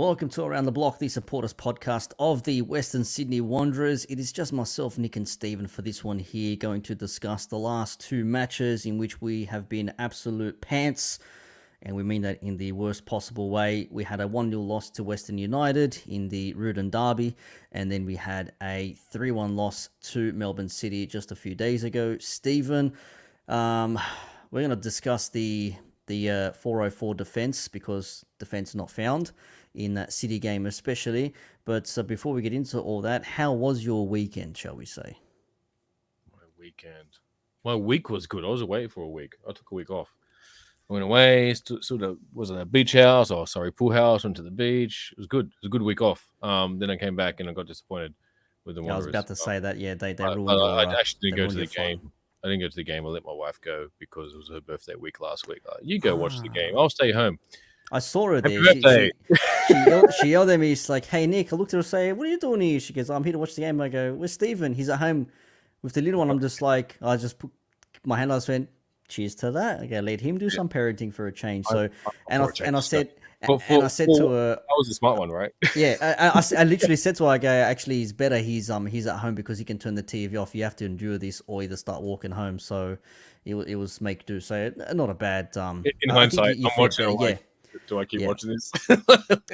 welcome to Around the Block, the supporters podcast of the Western Sydney Wanderers. It is just myself, Nick and Stephen for this one here, going to discuss the last two matches in which we have been absolute pants, and we mean that in the worst possible way. We had a 1-0 loss to Western United in the Rudin Derby, and then we had a 3-1 loss to Melbourne City just a few days ago. Stephen, we're going to discuss the 404 defence, because defence not found in that City game especially. But before we get into all that, how was your weekend, shall we say? My week was good. I was away for a week. I took a week off. I went away, sort of was at a beach house, pool house, went to the beach. It was good. It was a good week off. Then I came back and I got disappointed with the Wanderers. I was about to say that, yeah, they ruined your I actually didn't go to the game. Fun. I didn't go to the game. I let my wife go because it was her birthday week last week. You go watch the game. I'll stay home. I saw her there. She yelled at me. She's like, "Hey, Nick." I looked at her and say, "What are you doing here?" She goes, "I'm here to watch the game." I go, "Where's Stephen? He's at home with the little one." I'm just like, I just put my hand on and went, "Cheers to that." Okay, let him do some parenting for a change. So, I said to her, I was a smart one, right? Yeah, I literally said to her, I go, "Actually, he's better. He's at home because he can turn the TV off. You have to endure this, or either start walking home." So it was make do. So not a bad. In hindsight, I'm watching. Yeah. Do I keep watching this?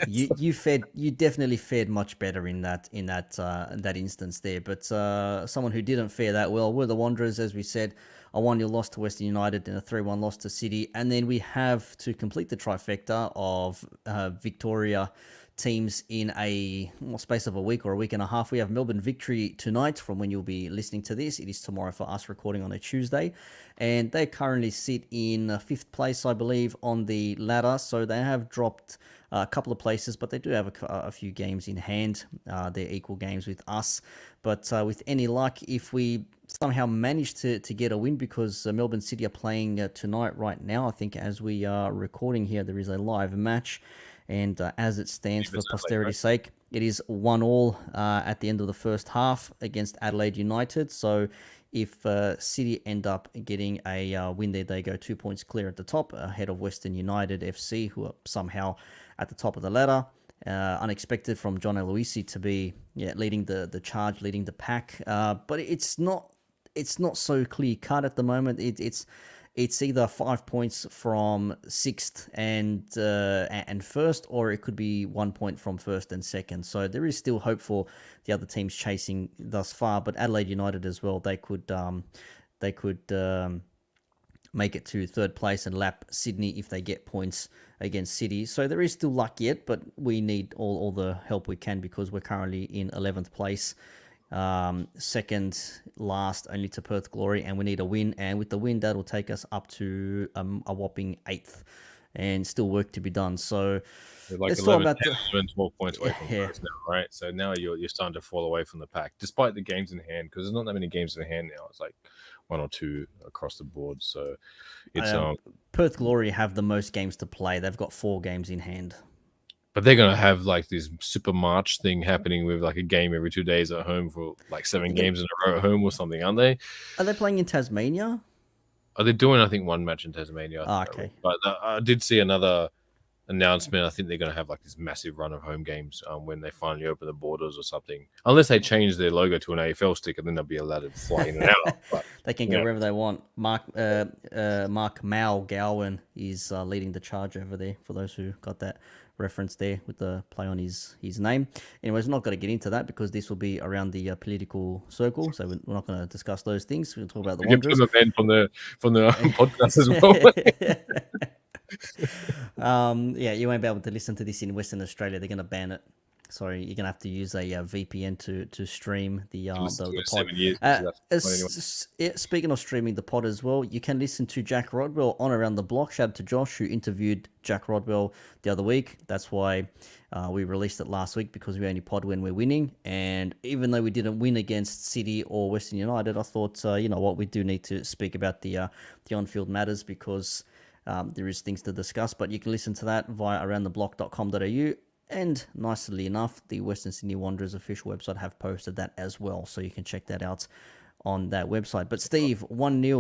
You definitely fared much better in that instance there. But someone who didn't fare that well were the Wanderers, as we said. A 1-0 loss to Western United and a 3-1 loss to City. And then we have to complete the trifecta of Victoria teams in a space of a week or a week and a half. We have Melbourne Victory tonight from when you'll be listening to this. It is tomorrow for us, recording on a Tuesday. And they currently sit in 5th place, I believe, on the ladder. So they have dropped a couple of places, but they do have a few games in hand. They're equal games with us. But with any luck, if we somehow manage to get a win, because Melbourne City are playing tonight right now, I think as we are recording here, there is a live match. And as it stands, for posterity's sake, it is 1-1 at the end of the first half against Adelaide United. So if City end up getting a win there, they go 2 points clear at the top, ahead of Western United FC, who are somehow at the top of the ladder. Unexpected from John Aloisi to be leading the charge, leading the pack. But it's not so clear cut at the moment. It's either 5 points from 6th and first, or it could be 1 point from first and second. So there is still hope for the other teams chasing thus far. But Adelaide United as well, they could make it to 3rd place and lap Sydney if they get points against City. So there is still luck yet, but we need all the help we can, because we're currently in 11th place. Second last only to Perth Glory, and we need a win, and with the win that'll take us up to a whopping 8th, and still work to be done. So let's talk about 12 points away from first now, right? So now you're starting to fall away from the pack, despite the games in hand, because there's not that many games in hand now. It's like 1 or 2 across the board. So it's Perth Glory have the most games to play. They've got 4 games in hand. But they're going to have like this super March thing happening with like a game every 2 days at home for like 7 games in a row at home or something, aren't they? Are they playing in Tasmania? Are they doing, I think, 1 match in Tasmania? Okay. But I did see another announcement. I think they're going to have like this massive run of home games when they finally open the borders or something. Unless they change their logo to an AFL sticker, then they'll be allowed to fly in and out. But, they can go wherever they want. Mark Mao Gowan is leading the charge over there, for those who got that reference there with the play on his name. Anyways, we're not going to get into that because this will be around the political circle, so we're not going to discuss those things. We'll talk about the Wanderers. Get them from the podcast as well. You won't be able to listen to this in Western Australia. They're going to ban it. Sorry, you're going to have to use a VPN to stream the pod. 7 years. Speaking of streaming the pod as well, you can listen to Jack Rodwell on Around the Block. Shout out to Josh, who interviewed Jack Rodwell the other week. That's why we released it last week, because we only pod when we're winning. And even though we didn't win against City or Western United, I thought, you know what, we do need to speak about the on-field matters, because there is things to discuss. But you can listen to that via aroundtheblock.com.au. And nicely enough, the Western Sydney Wanderers official website have posted that as well, so you can check that out on that website. But Steve, 1-0.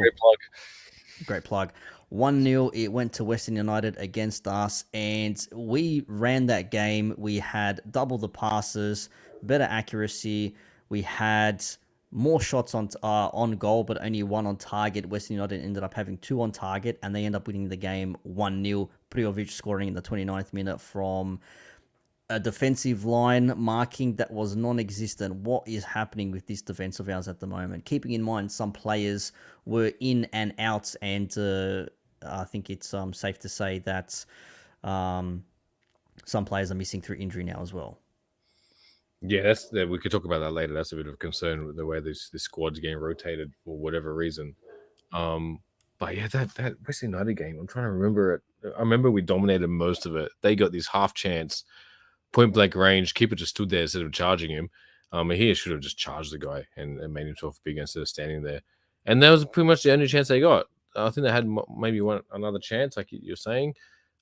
Great plug. 1-0, it went to Western United against us, and we ran that game. We had double the passes, better accuracy. We had more shots on goal, but only one on target. Western United ended up having two on target, and they end up winning the game 1-0. Popovich scoring in the 29th minute from a defensive line marking that was non-existent. What is happening with this defense of ours at the moment? Keeping in mind some players were in and out, and I think it's safe to say that some players are missing through injury now as well. Yeah, we could talk about that later. That's a bit of a concern with the way this squad's getting rotated for whatever reason. But yeah, that West United game, I'm trying to remember it. I remember we dominated most of it. They got this half chance, point blank range. Keeper just stood there instead of charging him. And he should have just charged the guy and made himself big instead of standing there. And that was pretty much the only chance they got. I think they had maybe another chance, like you're saying.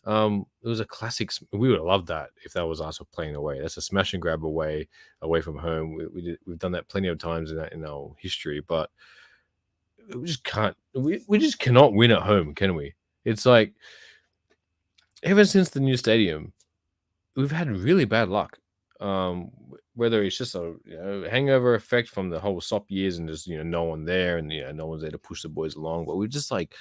It was a classic. We would have loved that if that was us playing away. That's a smash and grab away from home. We've done that plenty of times in our history, but we just can't. We just cannot win at home, can we? It's like ever since the new stadium, we've had really bad luck. Whether it's just a hangover effect from the whole SOP years and just no one there and no one's there to push the boys along, but we're just like.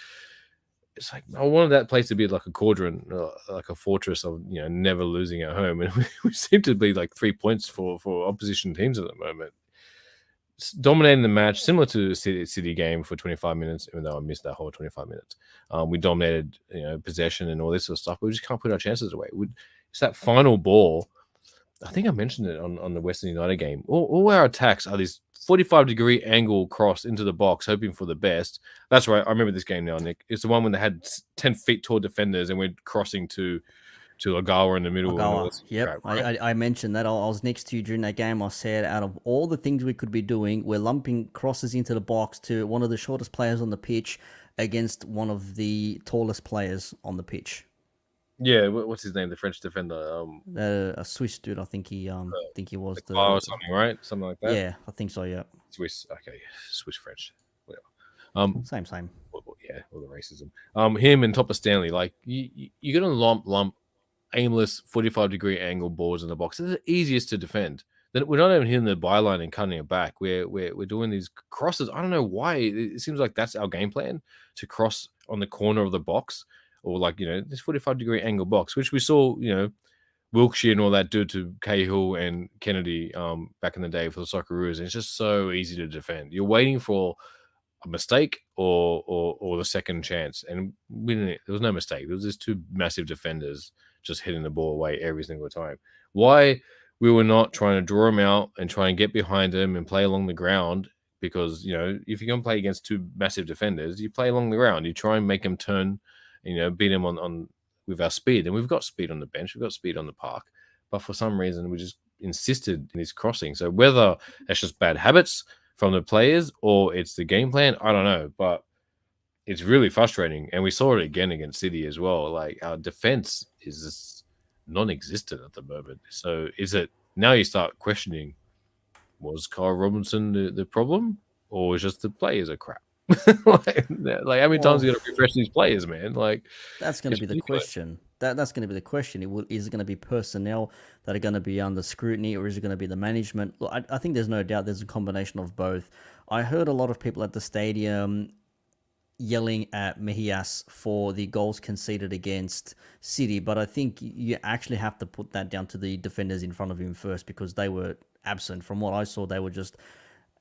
It's like I wanted that place to be like a cauldron, like a fortress of never losing at home, and we seem to be like 3 points for opposition teams at the moment. Dominating the match, similar to the City game for 25 minutes, even though I missed that whole 25 minutes. We dominated, possession and all this sort of stuff, but we just can't put our chances away. It's that final ball. I think I mentioned it on the Western United game. All our attacks are these 45-degree angle cross into the box, hoping for the best. That's right. I remember this game now, Nick. It's the one when they had 10 feet tall defenders and we're crossing to Agawa in the middle. Agawa, yep. Right? I mentioned that. I was next to you during that game. I said, out of all the things we could be doing, we're lumping crosses into the box to one of the shortest players on the pitch against one of the tallest players on the pitch. Yeah, what's his name? The French defender. A Swiss dude. I think he was the or something, right? Something like that. Yeah, I think so. Yeah. Swiss. Okay, Swiss French. Same. Yeah, all the racism. Him and Topper Stanley. Like you're gonna lump aimless 45-degree angle balls in the box. They're the easiest to defend. Then we're not even hitting the byline and cutting it back. We're doing these crosses. I don't know why. It seems like that's our game plan, to cross on the corner of the box, or like this 45-degree angle box, which we saw Wilkshire and all that do to Cahill and Kennedy back in the day for the Socceroos. And it's just so easy to defend. You're waiting for a mistake or the second chance, and there was no mistake. There was just two massive defenders just hitting the ball away every single time. Why we were not trying to draw them out and try and get behind them and play along the ground? Because if you're going to play against two massive defenders, you play along the ground. You try and make them turn, beat them on with our speed. And we've got speed on the bench, we've got speed on the park, but for some reason we just insisted in this crossing. So whether that's just bad habits from the players or it's the game plan, I don't know, but it's really frustrating. And we saw it again against City as well. Like, our defense is just non-existent at the moment. So is it now you start questioning, was Kyle Robinson the problem, or is just the players are crap? like how many times are you got to refresh these players, man? Like, that's going to be the question. That's going to be the question. Is it going to be personnel that are going to be under scrutiny, or is it going to be the management? Look, I think there's no doubt there's a combination of both. I heard a lot of people at the stadium yelling at Mejias for the goals conceded against City, but I think you actually have to put that down to the defenders in front of him first, because they were absent. From what I saw, they were just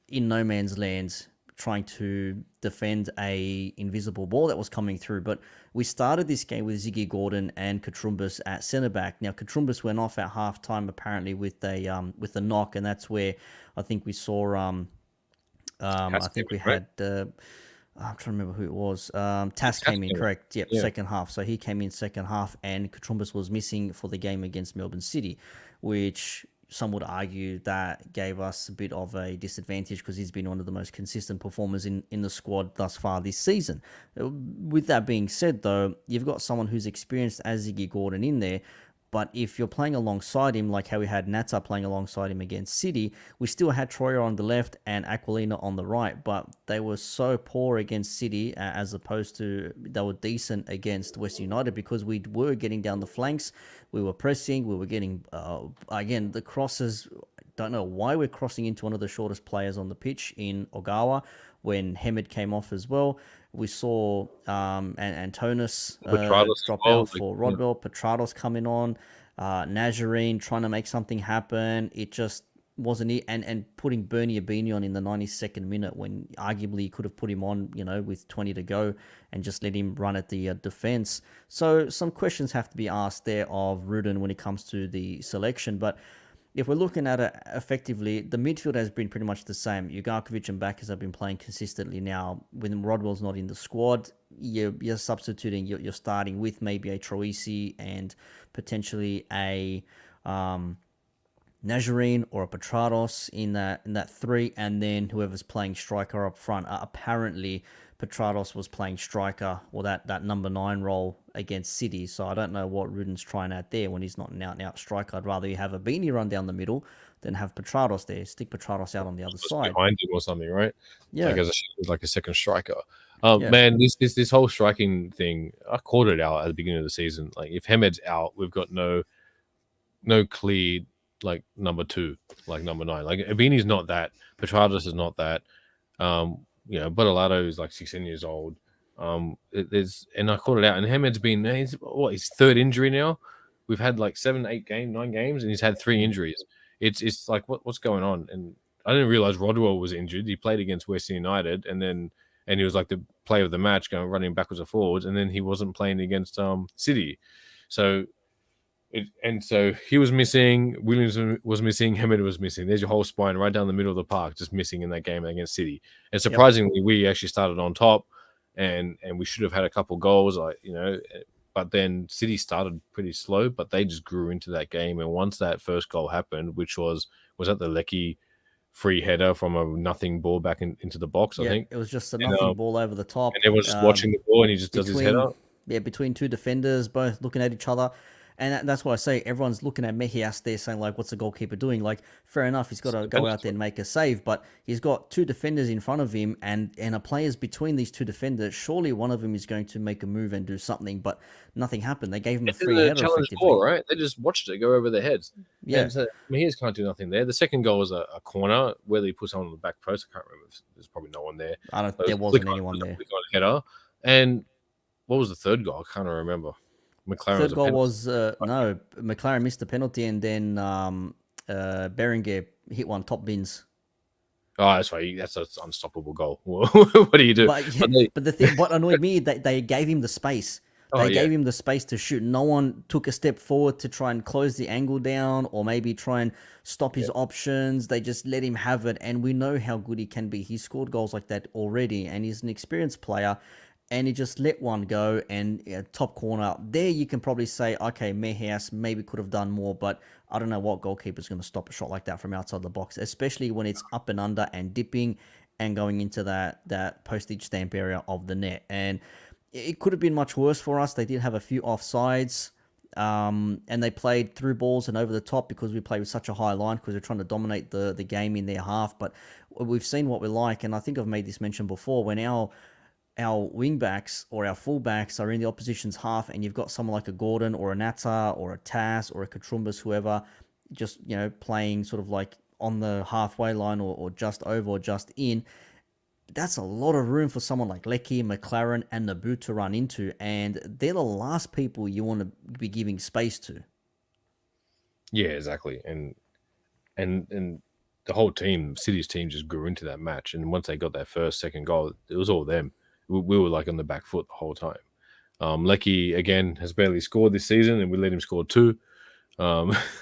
in no man's land, trying to defend a invisible ball that was coming through. But we started this game with Ziggy Gordon and Katrumbas at centre back. Now, Katrumbas went off at halftime apparently with a knock, and that's where I think we saw I think we had I'm trying to remember who it was. Tas came in, correct? Yep, yeah. Second half. So he came in second half, and Katrumbas was missing for the game against Melbourne City, which some would argue that gave us a bit of a disadvantage, because he's been one of the most consistent performers in the squad thus far this season. With that being said, though, you've got someone who's experienced as Ziggy Gordon in there. But if you're playing alongside him, like how we had Nata playing alongside him against City, we still had Troyer on the left and Aquilina on the right. But they were so poor against City as opposed to they were decent against West United because we were getting down the flanks, we were pressing, we were getting, again, the crosses. Don't know why we're crossing into one of the shortest players on the pitch in Ogawa when Hemed came off as well. We saw and Tonus Petratus as drop well. out Like, for Rodwell, Petrados coming on, Nazarene trying to make something happen. It just wasn't it. And putting Bernie Abini on in the 92nd minute when arguably you could have put him on, with 20 to go and just let him run at the defense. So some questions have to be asked there of Rudin when it comes to the selection. But if we're looking at it effectively, the midfield has been pretty much the same. Ugarkovic and Backers have been playing consistently now. When Rodwell's not in the squad, you're substituting, you're starting with maybe a Troisi and potentially a Nazarene or a Petrados in that three, and then whoever's playing striker up front. Apparently, Petrados was playing striker or that number 9 role against City, so I don't know what Rudin's trying out there when he's not an out-and-out striker. I'd rather you have a Beanie run down the middle than have Petrados there. Stick Petrados out on the other side. behind him or something, right? Yeah. Like as a second striker. Yeah. Man, this whole striking thing, I called it out at the beginning of the season. Like if Hemed's out, we've got no clear like number 2, like number 9. Like Abini's not that. Petrados is not that. Bottolato is like 16 years old. And I called it out. And Hemed's been his third injury now. We've had like 7, 8 games, 9 games, and he's had 3 injuries. It's like what's going on? And I didn't realize Rodwell was injured. He played against Western United, and he was like the player of the match, running backwards and forwards, and then he wasn't playing against City. So he was missing. Williams was missing. Hemed was missing. There's your whole spine right down the middle of the park, just missing in that game against City. And surprisingly, we actually started on top, and we should have had a couple goals, But then City started pretty slow, but they just grew into that game. And once that first goal happened, which was that the Lekki free header from a nothing ball back into the box, I think. It was just a nothing ball over the top. And everyone's just watching the ball, and he just does his header. Yeah, between two defenders, both looking at each other. And that's why I say everyone's looking at Mejias there saying, like, what's the goalkeeper doing? Like, fair enough, he's got to go out there and make a save, but he's got 2 defenders in front of him and a player's between these 2 defenders. Surely one of them is going to make a move and do something, but nothing happened. They gave him a free header challenge ball, right? They just watched it go over their heads. Yeah. And so Mejias can't do nothing there. The second goal was a corner where he put someone on the back post. I can't remember. There's probably no one there. There wasn't anyone there. Header. And what was the third goal? I can't remember. McLaren third goal was McLaren missed the penalty, and then Berenguer hit one top bins. Oh, that's right. That's an unstoppable goal. What do you do? But the thing, what annoyed me, they gave him the space. They gave him the space to shoot. No one took a step forward to try and close the angle down, or maybe try and stop his options. They just let him have it, and we know how good he can be. He's scored goals like that already, and he's an experienced player. And he just let one go, and top corner. There you can probably say, okay, Mejias maybe could have done more, but I don't know what goalkeeper's going to stop a shot like that from outside the box, especially when it's up and under and dipping and going into that postage stamp area of the net. And it could have been much worse for us. They did have a few offsides, and they played through balls and over the top because we played with such a high line because we're trying to dominate the game in their half. But we've seen what we're like, and I think I've made this mention before, when our wing-backs or our full-backs are in the opposition's half and you've got someone like a Gordon or a Nata or a Tass or a Katrumbas, whoever, just, playing sort of like on the halfway line or just over or just in, that's a lot of room for someone like Lekki, McLaren, and Nabu to run into, and they're the last people you want to be giving space to. Yeah, exactly. And the whole team, City's team, just grew into that match. And once they got that second goal, it was all them. We were like on the back foot the whole time. Lekki, again, has barely scored this season, and we let him score 2.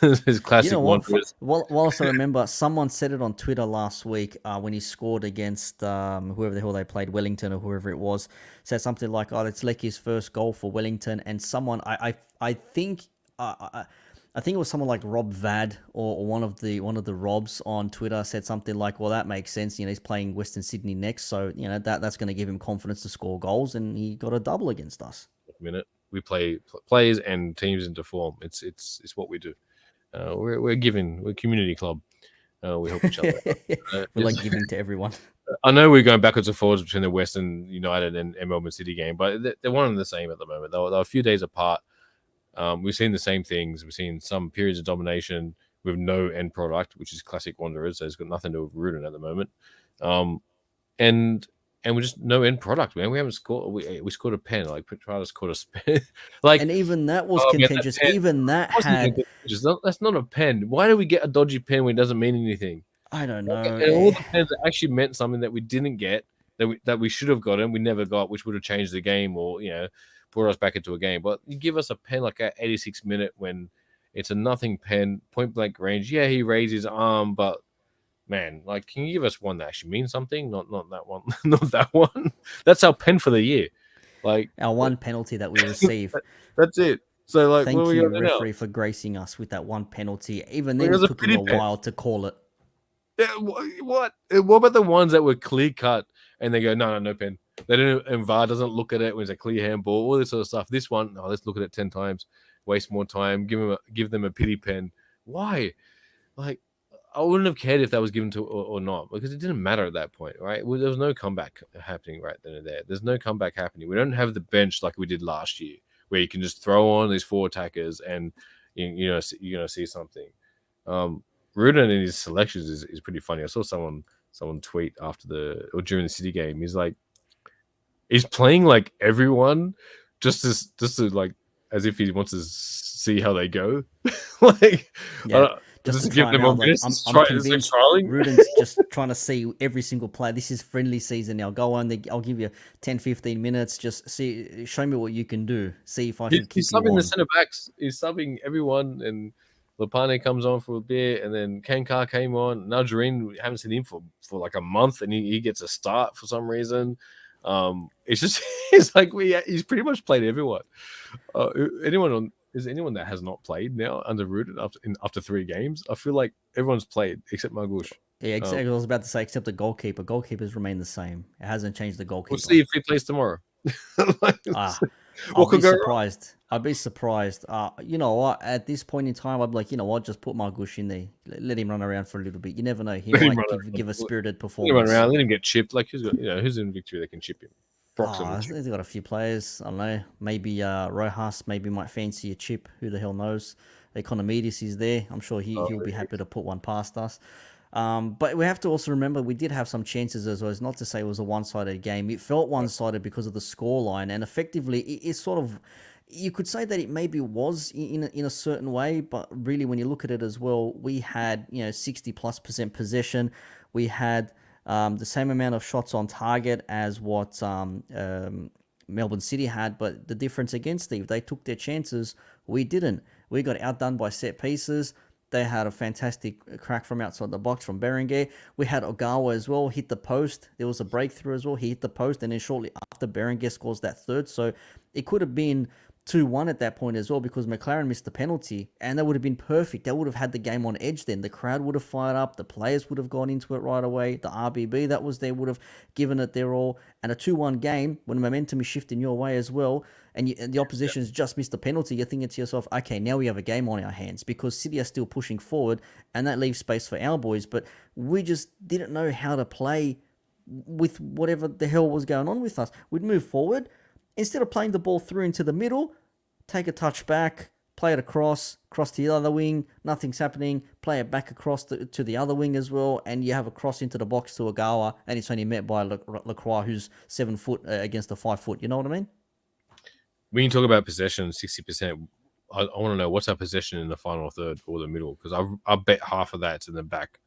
His classic one. Whilst I remember, someone said it on Twitter last week when he scored against whoever the hell they played, Wellington or whoever it was, said something like, "Oh, it's Lekki's first goal for Wellington." And someone, I think it was someone like Rob Vad or one of the Robs on Twitter said something like, "Well, that makes sense. He's playing Western Sydney next, so that's going to give him confidence to score goals." And he got a double against us. Minute. we play players and teams into form. It's what we do. We're a community club. We help each other out. We like giving to everyone. I know we're going backwards and forwards between the Western United and Melbourne City game, but they're one and the same at the moment. They're a few days apart. We've seen the same things. We've seen some periods of domination with no end product, which is classic Wanderers. So it's got nothing to do with Rudin at the moment. And we just no end product, man. We haven't scored. We scored a pen. Like Petrarca scored a spin. Like, and even that was man, contentious. pen Even that wasn't had. even contentious. That's not a pen. Why do we get a dodgy pen when it doesn't mean anything? I don't know. And all the pens that actually meant something that we didn't get, that we should have gotten, we never got, which would have changed the game or brought us back into a game. But you give us a pen like at 86 minute when it's a nothing pen, point blank range. Yeah, he raised his arm, but man, like, can you give us one that actually means something? Not that one, not that one. That's our pen for the year. Like our one penalty that we receive. That's it. So like, thank you, referee, for gracing us with that one penalty. Even then, it took him a while to call it. Yeah, what about the ones that were clear cut and they go, no pen. They don't, and VAR doesn't look at it when it's a clear handball, all this sort of stuff. This one, let's look at it 10 times, waste more time, give them a pity pen. Why? Like, I wouldn't have cared if that was given to or not, because it didn't matter at that point, right? Well, there was no comeback happening right then and there. There's no comeback happening. We don't have the bench like we did last year, where you can just throw on these 4 attackers and you're gonna see something. Rudin in his selections is pretty funny. I saw someone tweet during the City game. He's like, he's playing like everyone just to like as if he wants to see how they go. Like, yeah, just to give them more minutes. I'm convinced Rudin's just trying to see every single play. This is friendly season now. Go on, I'll give you 10-15 minutes. Just show me what you can do. See if I can keep you on. He's subbing the centre backs. He's subbing everyone, and Lapane comes on for a bit, and then Kankar came on. Najareen, we haven't seen him for like a month, and he gets a start for some reason. It's just he's pretty much played everyone. Is anyone that has not played now under Rudin after 3 games? I feel like everyone's played except Margush. Yeah, exactly. I was about to say, except the goalkeeper. Goalkeepers remain the same. It hasn't changed the goalkeeper. We'll see if he plays tomorrow. I'll be surprised. I'd be surprised. You know what? At this point in time, I'd be like, you know what? Just put Margush in there. Let him run around for a little bit. You never know. He might give a spirited performance. Let him run around. Let him get chipped. Like, who's in Victory that can chip him? He's got a few players. I don't know. Maybe Rojas maybe might fancy a chip. Who the hell knows? Economidis is there. I'm sure he'll be happy to put one past us. But we have to also remember we did have some chances as well. It's not to say it was a one-sided game. It felt one-sided because of the scoreline, and effectively it sort of, you could say that it maybe was in a certain way, but really when you look at it as well, we had 60+% possession. We had the same amount of shots on target as what Melbourne City had, but the difference against Steve, they took their chances. We didn't. We got outdone by set pieces. They had a fantastic crack from outside the box from Berenguer. We had Ogawa as well, hit the post. There was a breakthrough as well. He hit the post, and then shortly after, Berenguer scores that third. So it could have been 2-1 at that point as well, because McLaren missed the penalty, and that would have been perfect. That would have had the game on edge then. The crowd would have fired up. The players would have gone into it right away. The RBB that was there would have given it their all. And a 2-1 game, when momentum is shifting your way as well, and the opposition's just missed the penalty, you're thinking to yourself, okay, now we have a game on our hands, because City are still pushing forward, and that leaves space for our boys. But we just didn't know how to play with whatever the hell was going on with us. We'd move forward. Instead of playing the ball through into the middle, take a touch back, play it cross to the other wing, nothing's happening, play it back across to the other wing as well, and you have a cross into the box to Ogawa, and it's only met by Lacroix, who's 7 foot against a 5 foot. You know what I mean? When you talk about possession, 60%, I want to know what's our possession in the final third or the middle, because I bet half of that's in the back,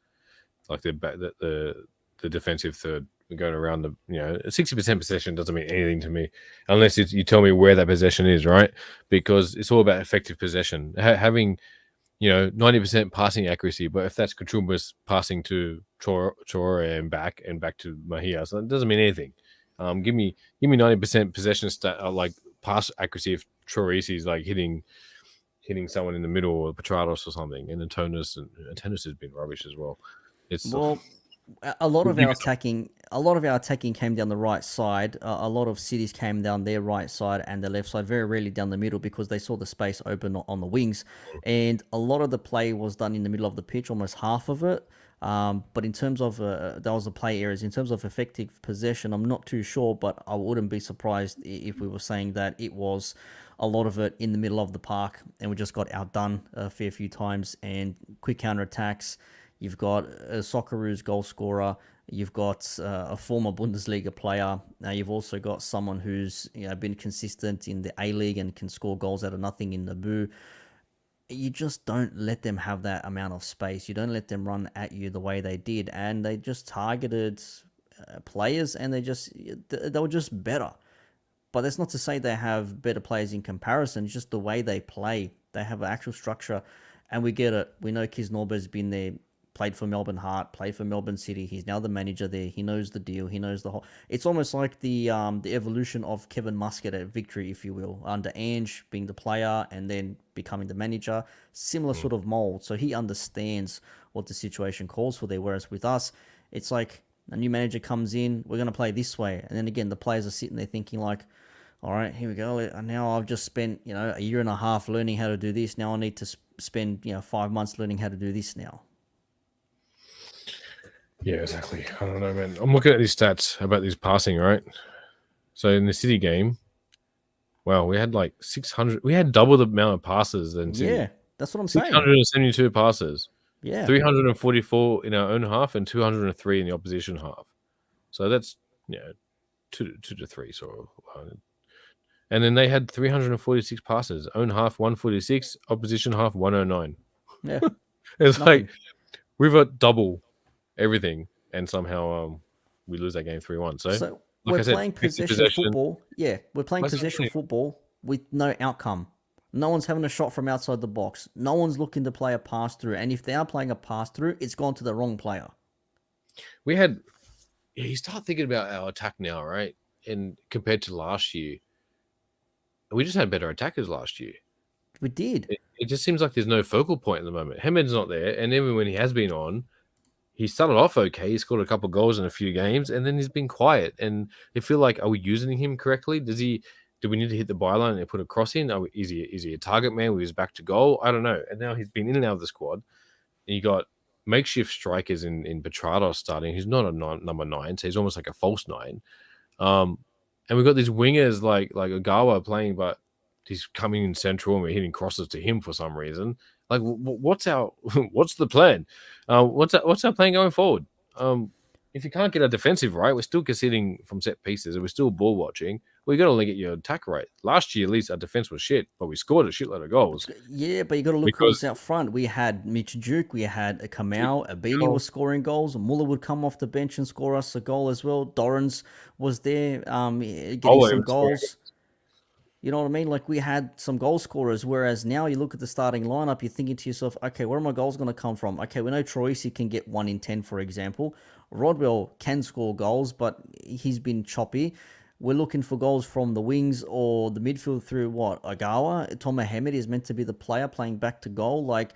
like the defensive third. We're going around 60% possession doesn't mean anything to me unless you tell me where that possession is, right? Because it's all about effective possession. Having 90% passing accuracy, but if that's Katrumba's passing to Traore and back to Mahia, so that doesn't mean anything. Give me 90% possession like pass accuracy if Traore is like hitting someone in the middle or Petrados or something, and Antonis has been rubbish as well. a lot We'll of give our you some. attacking, a lot of our attacking came down the right side. A lot of cities came down their right side and their left side, very rarely down the middle because they saw the space open on the wings, and a lot of the play was done in the middle of the pitch, almost half of it. But in terms of that was the play areas. In terms of effective possession, I'm not too sure, but I wouldn't be surprised if we were saying that it was a lot of it in the middle of the park, and we just got outdone a fair few times and quick counter attacks. You've got a Socceroos goal scorer. You've got a former Bundesliga player. You've also got someone who's been consistent in the A League and can score goals out of nothing in the Boo. You just don't let them have that amount of space. You don't let them run at you the way they did, and they just targeted players, and they were just better. But that's not to say they have better players in comparison. It's just the way they play. They have an actual structure, and we get it. We know Kis Norbert's been there, played for Melbourne Heart, played for Melbourne City. He's now the manager there. He knows the deal. He knows the whole. It's almost like the evolution of Kevin Muscat at Victory, if you will, under Ange being the player and then becoming the manager. Similar Mm. sort of mold. So he understands what the situation calls for there. Whereas with us, it's like a new manager comes in. We're going to play this way, and then again, the players are sitting there thinking like, all right, here we go. Now I've just spent, a year and a half learning how to do this. Now I need to spend, 5 months learning how to do this now. Yeah, exactly. I don't know, man. I'm looking at these stats about this passing, right? So in the City game, wow, we had like 600. We had double the amount of passes than City. Yeah, that's what I'm saying. 672 passes, Yeah. 344 in our own half, and 203 in the opposition half. So that's two to three sort of. And then they had 346 passes, own half 146, opposition half 109. Yeah. It's Nothing. like we've got double everything, and somehow we lose that game 3-1. So, So like we're I said, playing 50 possession possession. football. Yeah, we're playing That's what I'm possession saying. football with no outcome. No one's having a shot from outside the box. No one's looking to play a pass through. And if they are playing a pass through, it's gone to the wrong player. We had, you start thinking about our attack now, right? And compared to last year, we just had better attackers last year. We did. It just seems like there's no focal point at the moment. Hemed's not there, and even when he has been on, he started off okay. He scored a couple of goals in a few games, and then he's been quiet. And I feel like, are we using him correctly? Does he? Do we need to hit the byline and put a cross in? Is he a target man with his back to goal? I don't know. And now he's been in and out of the squad. And you got makeshift strikers in Petrados starting. He's not a number 9, so he's almost like a false 9. And we've got these wingers like Ogawa playing, but he's coming in central and we're hitting crosses to him for some reason. Like, what's our what's the plan? What's our plan going forward? If you can't get our defensive right, we're still conceding from set pieces and we're still ball watching. Well, you got to only get your attack right. Last year, at least our defense was shit, but we scored a shitload of goals Yeah, but you got to look who because was out front. We had Mitch Duke, we had a Kamau, a Beanie was scoring goals. Muller would come off the bench and score us a goal as well. Dorrans was there, getting some was scoring. goals. You know what I mean? Like we had some goal scorers, whereas now you look at the starting lineup, you're thinking to yourself, okay, where are my goals going to come from? Okay, we know Troisi can get 1 in 10, for example. Rodwell can score goals, but he's been choppy. We're looking for goals from the wings or the midfield through what? Ogawa? Tomo Hamed is meant to be the player playing back to goal. Like,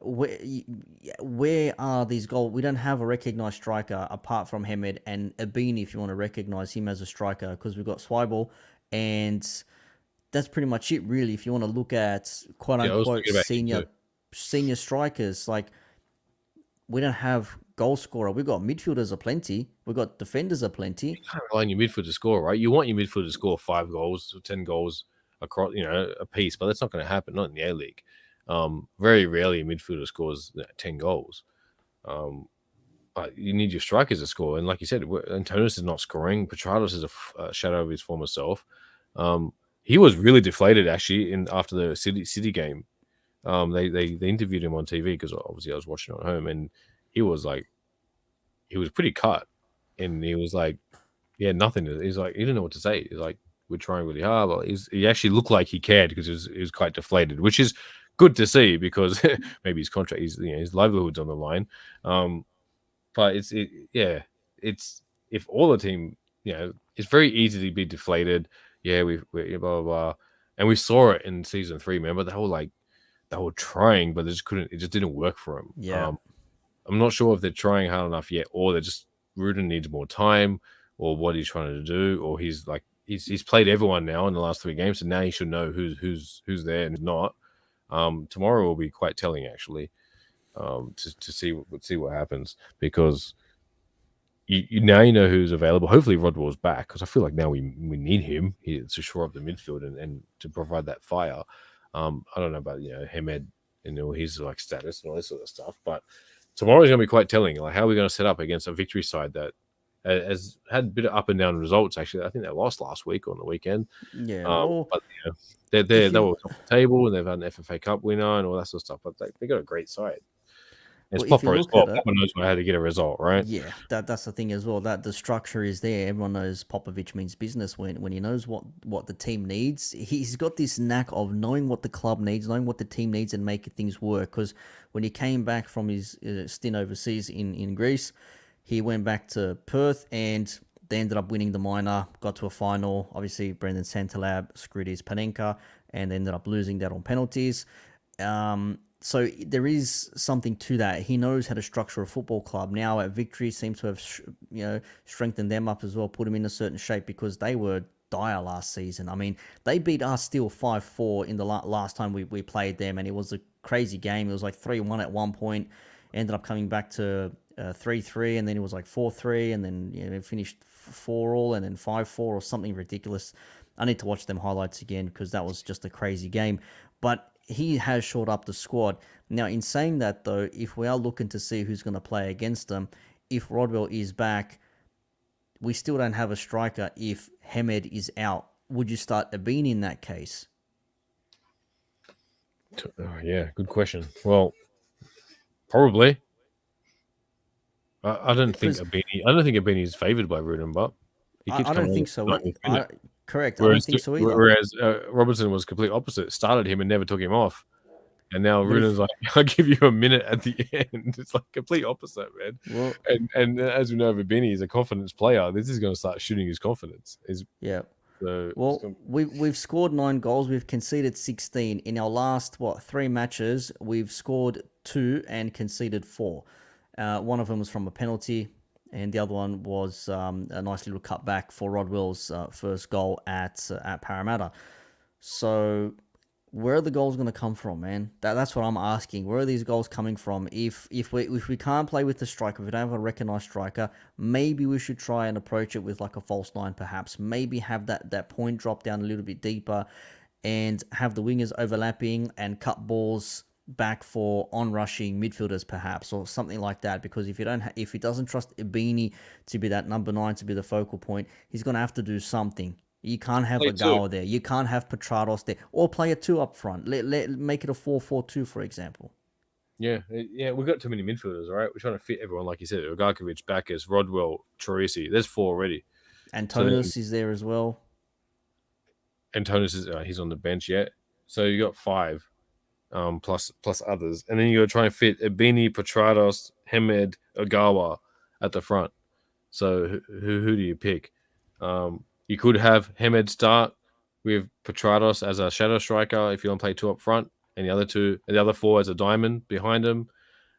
where are these goals? We don't have a recognised striker apart from Hamed and Abini, if you want to recognise him as a striker, because we've got Swibel and that's pretty much it, really. If you want to look at quote Yeah, I was unquote thinking about him too. senior strikers, like we don't have goal scorer. We've got midfielders aplenty. We've got defenders aplenty. You can't rely on your midfield to score, right? You want your midfield to score 5 goals or 10 goals across, a piece, but that's not going to happen. Not in the A League. Very rarely a midfielder scores 10 goals. But you need your strikers to score, and like you said, Antonis is not scoring. Petrados is a shadow of his former self. He was really deflated actually after the City game. They interviewed him on TV because obviously I was watching at home, and he was pretty cut, and he was like, yeah, nothing. He's like, he didn't know what to say. He's like, we're trying really hard. But he actually looked like he cared because he was quite deflated, which is good to see because maybe his contract, his livelihood's on the line. But it's if all the team, it's very easy to be deflated. Yeah, we blah blah blah, and we saw it in season 3. Remember, they were trying, but they just couldn't. It just didn't work for them. Yeah. I'm not sure if they're trying hard enough yet, or they're just Rudin needs more time, or what he's trying to do, or he's played everyone now in the last 3 games, so now he should know who's there and who's not. Tomorrow will be quite telling, actually, to see what happens, because you now you know who's available. Hopefully Rodwell's back, because I feel like now we need him to shore up the midfield and to provide that fire. I don't know about Hamed and his like status and all this sort of stuff, but tomorrow's going to be quite telling. Like, how are we going to set up against a Victory side that has had a bit of up and down results? Actually, I think they lost last week on the weekend. Yeah, well, But they were top of the table, and they've had an FFA Cup winner and all that sort of stuff. But they got a great side. It's if you Popper as look well. at it, Popper knows how to get a result, right? yeah, that's the thing as well. That the structure is there. Everyone knows Popovich means business when he knows what the team needs. He's got this knack of knowing what the club needs, knowing what the team needs, and making things work. Because when he came back from his stint overseas in Greece, he went back to Perth and they ended up winning the minor, got to a final. Obviously, Brendan Santalab screwed his Panenka and they ended up losing that on penalties. So there is something to that. He knows how to structure a football club. Now at Victory seems to have strengthened them up as well, put them in a certain shape, because they were dire last season. I mean, they beat us still 5-4 in the last time we played them, and it was a crazy game. It was like 3-1 at one point, ended up coming back to 3-3, and then it was like 4-3, and then it finished 4-all, and then 5-4 or something ridiculous. I need to watch them highlights again, because that was just a crazy game. But he has shored up the squad. Now, in saying that, though, if we are looking to see who's going to play against them, if Rodwell is back, we still don't have a striker if Hamed is out. Would you start Abin in that case? Yeah, good question. Well, probably. I don't think Because Abini is favoured by Rudin, but he keeps I don't coming think on so. starting to win it. Correct. I don't think so either. Whereas Robertson was complete opposite. Started him and never took him off. And now But Rudin's if like, I'll give you a minute at the end. It's like complete opposite, man. well, And as we know, Abini is a confidence player. This is going to start shooting his confidence. yeah. So Well, we've scored 9 goals. We've conceded 16 in our last 3 matches. We've scored 2 and conceded 4. One of them was from a penalty, and the other one was a nice little cutback for Rodwell's first goal at Parramatta. So where are the goals going to come from, man? That's what I'm asking. Where are these goals coming from? If we can't play with the striker, if we don't have a recognised striker, maybe we should try and approach it with like a false 9, perhaps. Maybe have that point drop down a little bit deeper, and have the wingers overlapping and cut balls back for on-rushing midfielders, perhaps, or something like that. Because if if he doesn't trust Ibini to be that number 9, to be the focal point, he's going to have to do something. You can't have a Agawa there. You can't have Petrados there. Or play a 2 up front. Make it a 4-4-2, for example. Yeah, we've got too many midfielders, all right? We're trying to fit everyone, like you said. Ugarkovic, Backus, Rodwell, Chorisi. There's 4 already. Antonis is there as well. Antonis is he's on the bench yet. So you got 5. Plus others, and then you got to try and fit Ibini, Petrados, Hamed, Agawa at the front. So who do you pick? You could have Hamed start with Petrados as a shadow striker if you want to play 2 up front, and the other 4 as a diamond behind him.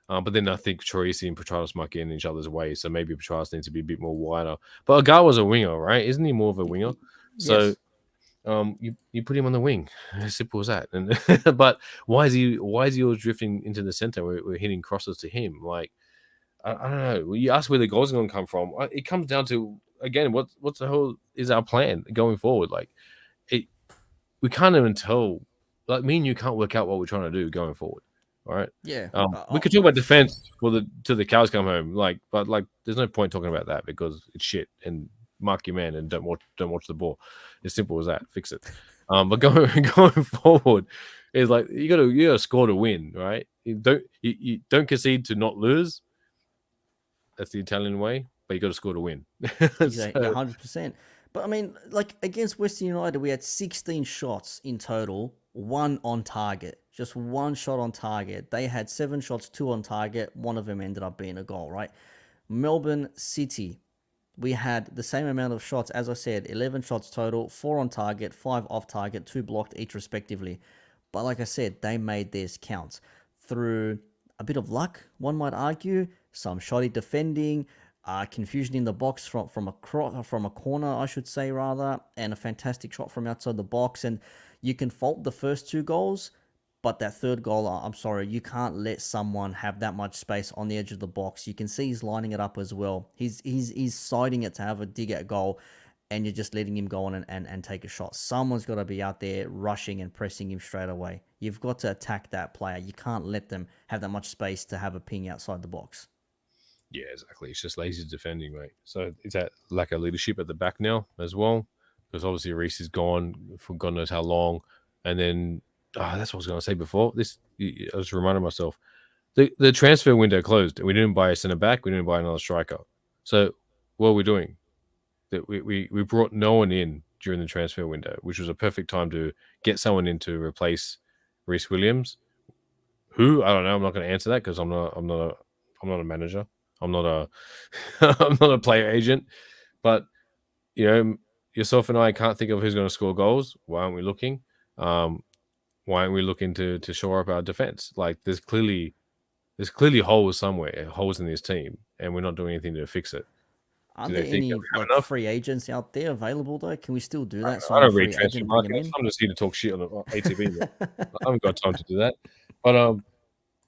But then I think Chorisi and Petrados might get in each other's way, so maybe Petrados needs to be a bit more wider. But Agawa's a winger, right? Isn't he more of a winger? So. Yes. You put him on the wing. As simple as that. And but why is he always drifting into the center? We're hitting crosses to him. Like I don't know. You ask where the goals are going to come from. It comes down to, again, what's the hell is our plan going forward? Like we can't even tell. Like me and you can't work out what we're trying to do going forward. All right. Yeah. We could talk about defense till the cows come home. But there's no point talking about that because it's shit. And mark your man and don't watch the ball. As simple as that. Fix it. But going forward is like you gotta score to win, right? You don't concede to not lose. That's the Italian way, but you got to score to win. Exactly, 100%. But I mean, like against Western United, we had 16 shots in total, 1 on target, just 1 shot on target. They had 7 shots, 2 on target. One of them ended up being a goal, right? Melbourne City, we had the same amount of shots, as I said, 11 shots total, 4 on target, 5 off target, 2 blocked each respectively. But like I said, they made theirs count through a bit of luck, one might argue, some shoddy defending, confusion in the box from a corner, I should say rather, and a fantastic shot from outside the box. And you can fault the first two goals, but that third goal, I'm sorry, you can't let someone have that much space on the edge of the box. You can see he's lining it up as well. He's siding it to have a dig at goal, and you're just letting him go on and take a shot. Someone's got to be out there rushing and pressing him straight away. You've got to attack that player. You can't let them have that much space to have a ping outside the box. Yeah, exactly. It's just lazy defending, mate. So is that lack of leadership at the back now as well? Because obviously Reece is gone for God knows how long, and then that's what I was going to say before. I just reminded myself the transfer window closed, and we didn't buy a centre back. We didn't buy another striker. So what are we doing? That we brought no one in during the transfer window, which was a perfect time to get someone in to replace Reece Williams. Who? I don't know. I'm not going to answer that because I'm not a manager. I'm not a I'm not a player agent. But yourself and I can't think of who's going to score goals. Why aren't we looking? Why aren't we looking to shore up our defense? Like there's clearly holes somewhere, holes in this team, and we're not doing anything to fix it. Aren't Do they there think that any we have like enough? free agents out there available though? Can we still do that? I Sign a don't read free transfer agent, bring him markets. in. I'm just here to talk shit on the ATB. I haven't got time to do that. But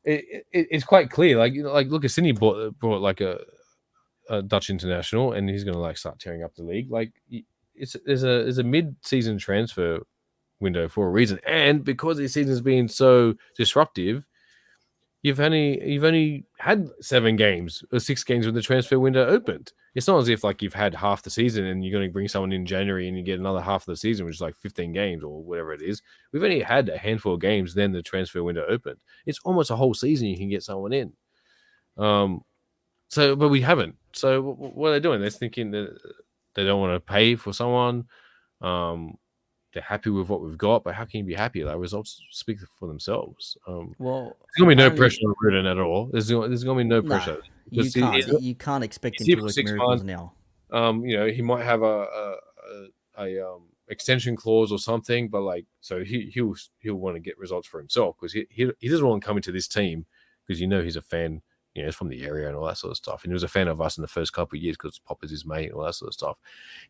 it's quite clear. Like like look, Sydney brought like a Dutch international, and he's going to like start tearing up the league. Like there's a mid-season transfer window for a reason, and because this season's been so disruptive, you've only had 7 games or 6 games when the transfer window opened. It's not as if like you've had half the season and you're going to bring someone in January and you get another half of the season, which is like 15 games or whatever it is. We've only had a handful of games, then the transfer window opened. It's almost a whole season you can get someone in. But we haven't. So what are they doing? They're thinking that they don't want to pay for someone. They're happy with what we've got, but how can you be happy? Like results speak for themselves. Well, There's gonna be no apparently, pressure on Rudin at all. There's gonna be no nah, pressure because you can't expect he's him here to for work 6 miracles months. now. He might have a extension clause or something, but like so he'll want to get results for himself because he doesn't want to come into this team because he's a fan. He's from the area and all that sort of stuff. And he was a fan of us in the first couple of years because Pop is his mate and all that sort of stuff.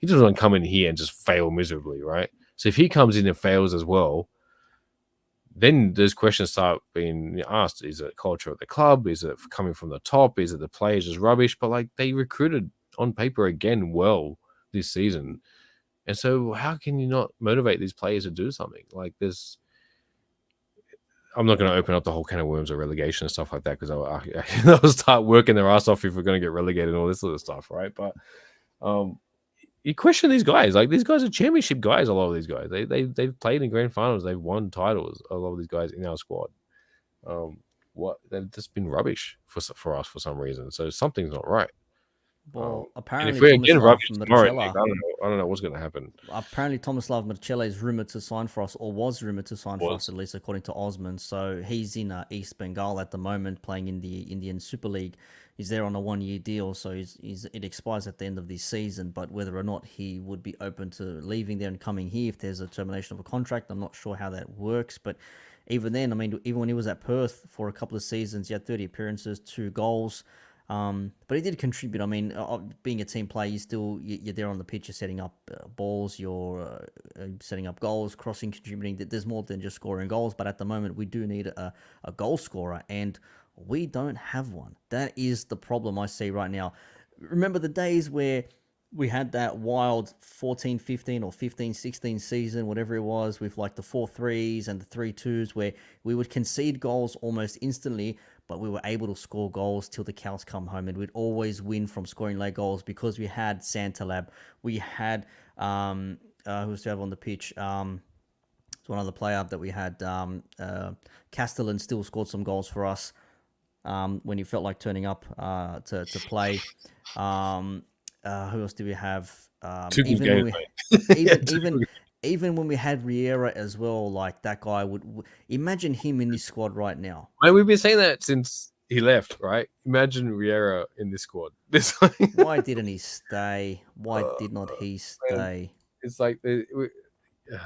He doesn't want to come in here and just fail miserably, right? So if he comes in and fails as well, then those questions start being asked. Is it culture of the club? Is it coming from the top? Is it the players just rubbish? But like they recruited on paper again well this season. And so how can you not motivate these players to do something? Like I'm not going to open up the whole can of worms of relegation and stuff like that because I'll start working their ass off if we're going to get relegated and all this sort of stuff, right? But you question these guys. Like these guys are championship guys. A lot of these guys, they've played in grand finals. They've won titles. A lot of these guys in our squad, they've just been rubbish for us for some reason. So something's not right. Well, And if apparently we're again Tomislav rubbish tomorrow, Nick, Murchela, I don't know what's going to happen. apparently Tomislav Murchela is rumored to sign for us, or was rumored to sign for us at least, according to Osman. So he's in East Bengal at the moment, playing in the Indian Super League. He's there on a 1-year deal, so it expires at the end of this season. But whether or not he would be open to leaving there and coming here if there's a termination of a contract, I'm not sure how that works. But even then, I mean, even when he was at Perth for a couple of seasons, he had 30 appearances, 2 goals. But he did contribute. I mean, being a team player, you're there on the pitch. You're setting up balls. You're setting up goals, crossing, contributing. There's more than just scoring goals. But at the moment, we do need a goal scorer, and we don't have one. That is the problem I see right now. Remember the days where we had that wild 14-15 or 15-16 season, whatever it was, with like the 4-3s and the 3-2s, where we would concede goals almost instantly, but we were able to score goals till the cows come home, and we'd always win from scoring late goals because we had Santalab, we had who was to have on the pitch. It's one other player that we had. Castellan still scored some goals for us when he felt like turning up to play. Who else do we have? Two good Even when games, we, mate. even when we had Riera as well, like that guy would imagine him in this squad right now. Man, we've been saying that since he left, right? Imagine Riera in this squad. Why didn't he stay? Why did not he Man, stay? it's like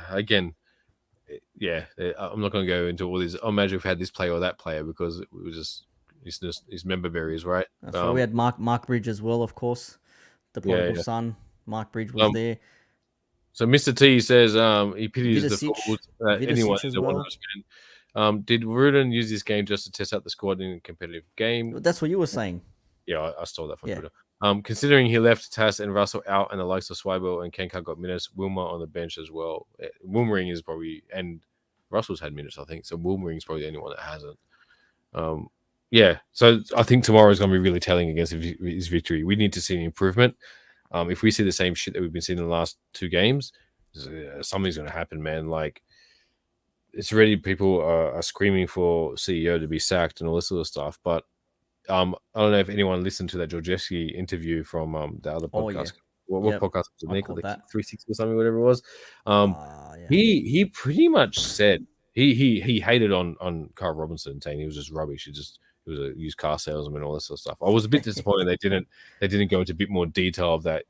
again, I'm not going to go into all these. Oh, imagine if we had this player or that player because it was just his member berries, right? That's right. We had Mark Bridge as well, of course, the Yeah, prodigal yeah. son. Mark Bridge was Um, there. so Mr. T says he pities the Vidicic, fools that anyone Vidicic is as a well. Wanderers fan. Did Rudin use this game just to test out the squad in a competitive game? That's what you were saying. Yeah, I stole that from Yeah. Twitter. Considering he left Tass and Russell out and the likes of Swibel and Kenka got minutes, Wilmer on the bench as well. Wilmering is probably, and Russell's had minutes, I think. So Wilmering is probably the only one that hasn't. Um, yeah, so I think tomorrow is going to be really telling against his victory. We need to see an improvement. If we see the same shit that we've been seeing in the last two games, something's going to happen, man. Like, it's already people are screaming for CEO to be sacked and all this sort of stuff. But I don't know if anyone listened to that Georgieski interview from the other Oh yeah. podcast. What Yep. podcast was it, I Nick? Or caught the Kick that. 360 or something, whatever it was. Yeah. He pretty much said he hated on Carl Robinson, saying he was just rubbish. He was a used car salesman and all this sort of stuff. I was a bit disappointed they didn't go into a bit more detail of that,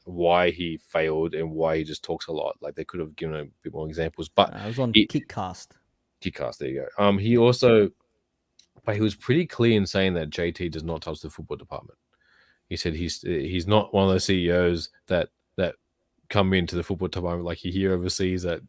why he failed and why he just talks a lot. Like they could have given a bit more examples. But I was on he Kickcast. Kickcast, there you go. He Yeah. also, but he was pretty clear in saying that JT does not touch the football department. He said he's not one of those CEOs that come into the football department like you hear overseas that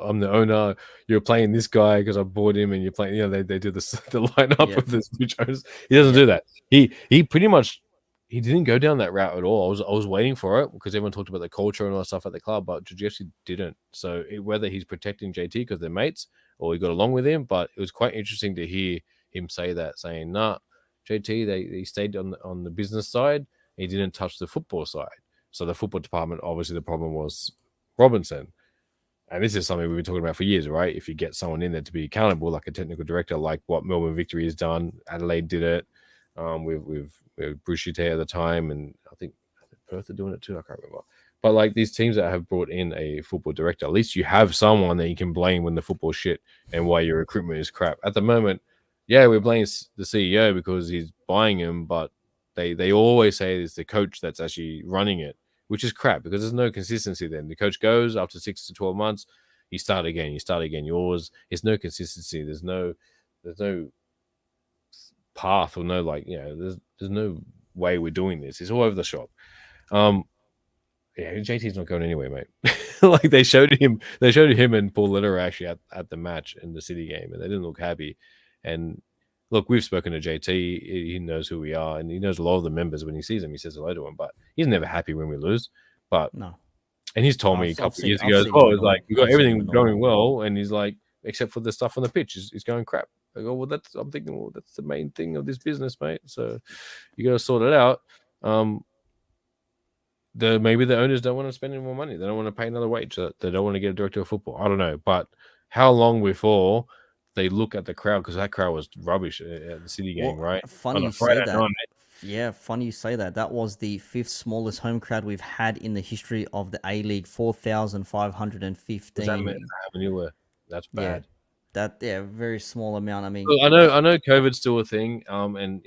I'm the owner, you're playing this guy because I bought him, and you're playing. You know, they do this the lineup Yep. with the switch owners. He doesn't do that. He pretty much he didn't go down that route at all. I was waiting for it because everyone talked about the culture and all that stuff at the club, but Jesse didn't. So whether he's protecting JT because they're mates or he got along with him, but it was quite interesting to hear him say that, saying, "Nah, JT, they stayed on the business side. He didn't touch the football side." So the football department, obviously, the problem was Robinson. And this is something we've been talking about for years, right? If you get someone in there to be accountable, like a technical director, like what Melbourne Victory has done, Adelaide did it with Bruce Chute at the time, and I think Perth are doing it too. I can't remember. But like these teams that have brought in a football director, at least you have someone that you can blame when the football shit and why your recruitment is crap. At the moment, yeah, we're blaming the CEO because he's buying him, but they always say it's the coach that's actually running it, which is crap because there's no consistency then. The coach goes after 6 to 12 months, you start again. Yours, it's no consistency. There's no path or no there's no way we're doing this. It's all over the shop. Yeah, JT's not going anywhere, mate. Like they showed him and Paul Litter actually at the match in the City game, and they didn't look happy. And look, we've spoken to JT. He knows who we are, and he knows a lot of the members. When he sees them, he says hello to them. But he's never happy when we lose. But No. and he's told me a couple of years I've ago as seen him well. It's like annoyed. we got I've seen him everything annoyed. going well, and he's like, except for the stuff on the pitch, is going crap. I go, well, I'm thinking, well, that's the main thing of this business, mate. So you got to sort it out. Maybe the owners don't want to spend any more money. They don't want to pay another wage. They don't want to get a director of football. I don't know, but how long before they look at the crowd, because that crowd was rubbish at the City game, right? Funny On a you Friday say that. night. Yeah, funny you say that. That was the fifth smallest home crowd we've had in the history of the A League, 4,515. That's Yeah, bad. very small amount. I mean, Well, I know COVID's still a thing, and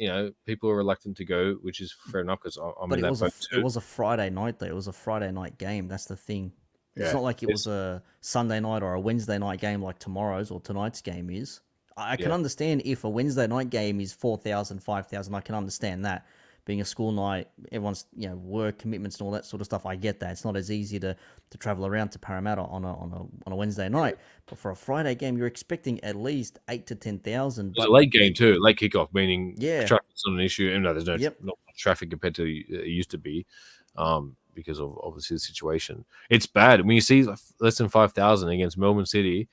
people are reluctant to go, which is fair enough because I'm but in that boat it too. was a Friday night though. It was a Friday night game. That's the thing. It's Yeah, not like it was a Sunday night or a Wednesday night game like tomorrow's or tonight's game is. I can understand if a Wednesday night game is 4,000, 5,000. I can understand that. Being a school night, everyone's work commitments and all that sort of stuff. I get that. It's not as easy to travel around to Parramatta on a Wednesday night. But for a Friday game, you're expecting at least 8 to 10,000. It's a But late game too, late kickoff, meaning yeah, traffic's not an issue. And no, there's yep. not much traffic compared to it used to be, because of obviously the situation. It's bad when you see less than 5,000 against Melbourne City.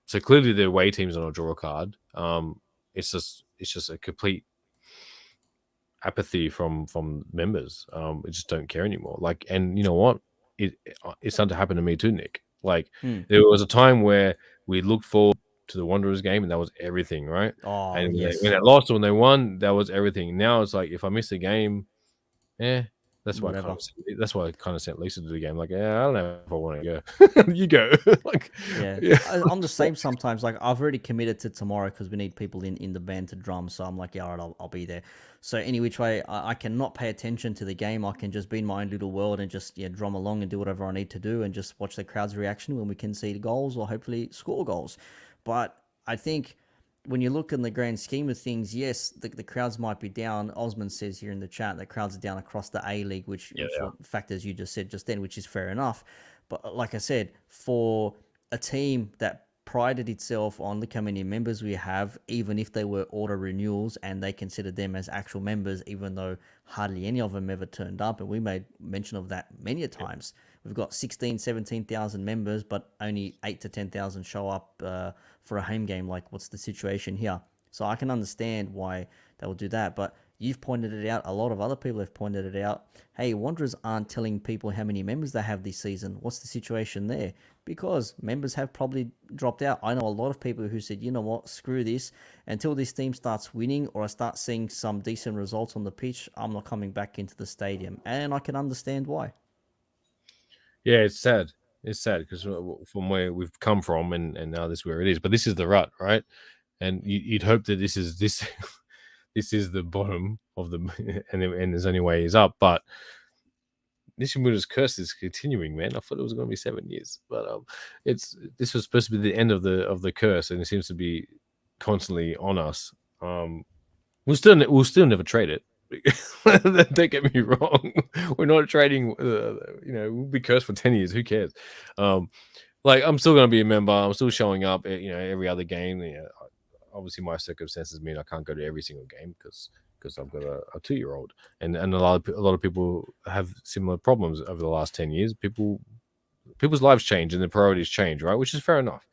So clearly the away team's on a draw card. It's just a complete apathy from members. They just don't care anymore. Like, and you know what? It's starting to happen to me too, Nick. Like, there was a time where we looked forward to the Wanderers game, and that was everything, right? Oh, And yes. when they lost or when they won, that was everything. Now it's like if I miss a game, that's why Whatever. I kind of sent Lisa to the game. Like, I don't know if I want to go. You go. Like, Yeah. I'm the same sometimes. Like, I've already committed to tomorrow because we need people in the band to drum. So I'm like, yeah, all right, I'll be there. So any which way, I cannot pay attention to the game. I can just be in my own little world and just drum along and do whatever I need to do and just watch the crowd's reaction when we concede goals or hopefully score goals. But I think when you look in the grand scheme of things, yes, the crowds might be down. Osman says here in the chat that crowds are down across the A League, which Yeah, for factors you just said just then, which is fair enough. But like I said, for a team that prided itself on look how many members we have, even if they were auto renewals and they considered them as actual members, even though hardly any of them ever turned up. And we made mention of that many a yeah. times. We've got 16, 17,000 members, but only 8 to 10,000 show up for a home game. Like, what's the situation here? So I can understand why they will do that. But you've pointed it out. A lot of other people have pointed it out. Hey, Wanderers aren't telling people how many members they have this season. What's the situation there? Because members have probably dropped out. I know a lot of people who said, you know what, screw this. Until this team starts winning or I start seeing some decent results on the pitch, I'm not coming back into the stadium. And I can understand why. Yeah, it's sad. It's sad because from where we've come from and now this is where it is. But this is the rut, right? And you'd hope that this is this this is the bottom of the and there's only way is up. But Nishimura's curse is continuing, man. I thought it was going to be 7 years, but it's this was supposed to be the end of the curse, and it seems to be constantly on us. We'll still never trade it. Don't get me wrong. We're not trading. We'll be cursed for 10 years. Who cares? Um, like I'm still going to be a member. I'm still showing up. Every other game. Obviously my circumstances mean I can't go to every single game because I've got a 2-year-old, and a lot of people have similar problems over the last 10 years. People's lives change and their priorities change, right? Which is fair enough.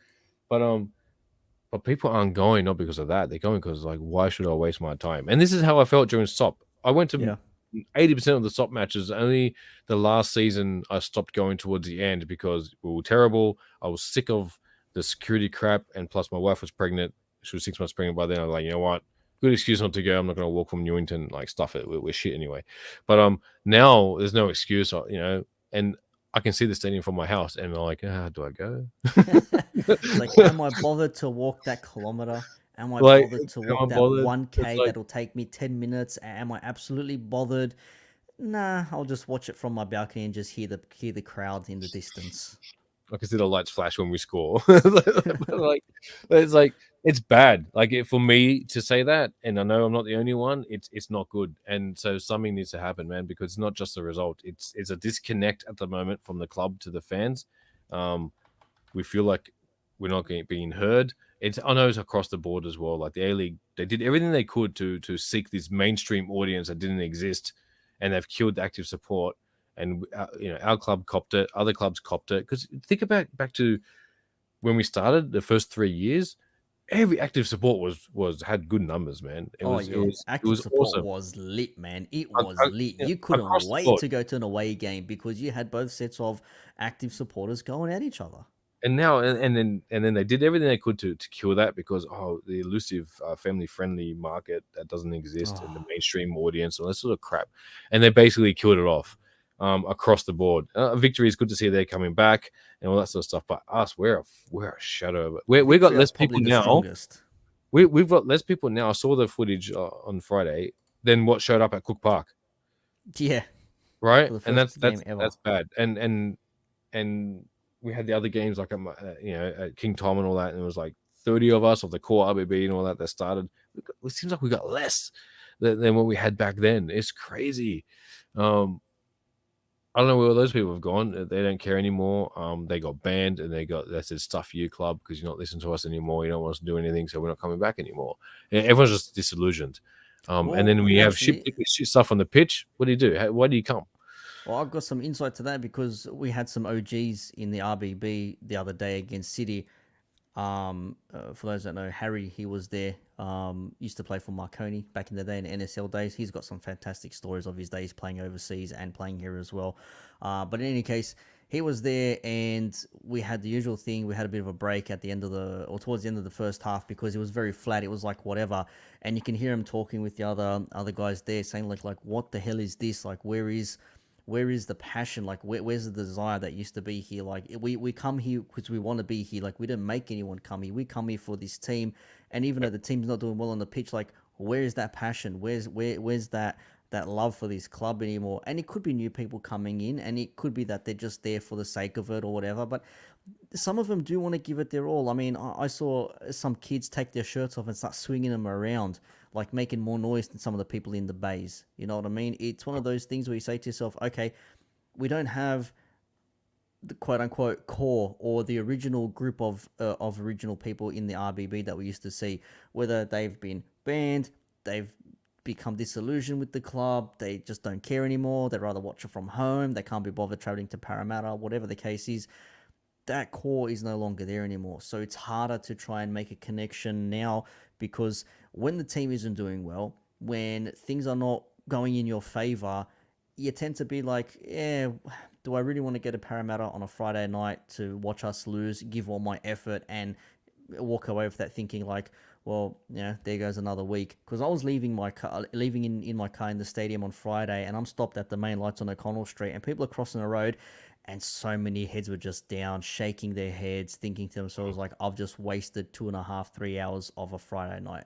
But people aren't going not because of that. They're going because like, why should I waste my time? And this is how I felt during SOP. I went to Yeah. 80% of the SOP matches. Only the last season I stopped going towards the end because we were terrible. I was sick of the security crap, and plus my wife was pregnant. She was 6 months pregnant by then. I was like, you know what? Good excuse not to go. I'm not going to walk from Newington. Like, stuff it. We're shit anyway. But now there's no excuse. And I can see the stadium from my house, and I'm like, do I go? It's like, am I bothered to walk that kilometer? Am I Like, bothered to am I walk that bothered? It's 1K like that'll take me 10 minutes? Am I absolutely bothered? Nah, I'll just watch it from my balcony and just hear the crowd in the distance. I can see the lights flash when we score. But like, it's bad. Like for me to say that, and I know I'm not the only one. It's not good, and so something needs to happen, man. Because it's not just the result. It's a disconnect at the moment from the club to the fans. We feel like we're not being heard. I know it's across the board as well. Like the A League, they did everything they could to seek this mainstream audience that didn't exist, and they've killed active support. And our club copped it, other clubs copped it. Because think about back to when we started the first 3 years, every active support was had good numbers, man. It Oh was it yeah, was it active was support awesome was lit, man. It was lit. You couldn't across the wait board. to go to an away game because you had both sets of active supporters going at each other. And now and then they did everything they could to kill that because the elusive family friendly market that doesn't exist in the Oh, mainstream audience and all that sort of crap, and they basically killed it off across the board. Victory is good to see they're coming back and all that sort of stuff, but us we're a shadow of it. We got Victory are less probably people the now. strongest. We've got less people now. I saw the footage on Friday than what showed up at Cook Park, Yeah, right? for the And first game ever. that's bad. And we had the other games like at King Tom and all that, and it was like 30 of us of the core RBB and all that started. It seems like we got less than what we had back then. It's crazy. Um, I don't know where those people have gone. They don't care anymore. They got banned and they said stuff you club because you're not listening to us anymore. You don't want us to do anything, so we're not coming back anymore. Everyone's just disillusioned. And Well, then we have actually, shit stuff on the pitch. What do you do? Why do you come? well, I've got some insight to that because we had some OGs in the RBB the other day against City. For those that know, Harry, he was there. Used to play for Marconi back in the day in the NSL days. He's got some fantastic stories of his days playing overseas and playing here as well. But in any case, he was there, and we had the usual thing. We had a bit of a break at the end of or towards the end of the first half because it was very flat. It was like whatever, and you can hear him talking with the other guys there, saying like what the hell is this? Like where is the passion? Like where's the desire that used to be here? Like we come here because we want to be here. Like we didn't make anyone come here. We come here for this team. And even though the team's not doing well on the pitch, like where is that passion? Where's that that love for this club anymore. And it could be new people coming in, and it could be that they're just there for the sake of it or whatever. But some of them do want to give it their all. I mean, I saw some kids take their shirts off and start swinging them around, like making more noise than some of the people in the bays. You know what I mean? It's one of those things where you say to yourself, okay, we don't have the quote unquote core or the original group of original people in the RBB that we used to see, whether they've been banned, they've become disillusioned with the club, they just don't care anymore, they'd rather watch it from home, they can't be bothered traveling to Parramatta, whatever the case is. That core is no longer there anymore. So it's harder to try and make a connection now, because when the team isn't doing well, when things are not going in your favor, you tend to be like, yeah, do I really want to get to Parramatta on a Friday night to watch us lose, give all my effort, and walk away with that thinking like, well, yeah, there goes another week. Because I was leaving my car, leaving in my car in the stadium on Friday, and I'm stopped at the main lights on O'Connell Street, and people are crossing the road, and so many heads were just down, shaking their heads, thinking to themselves like, I've just wasted 2.5, 3 hours of a Friday night.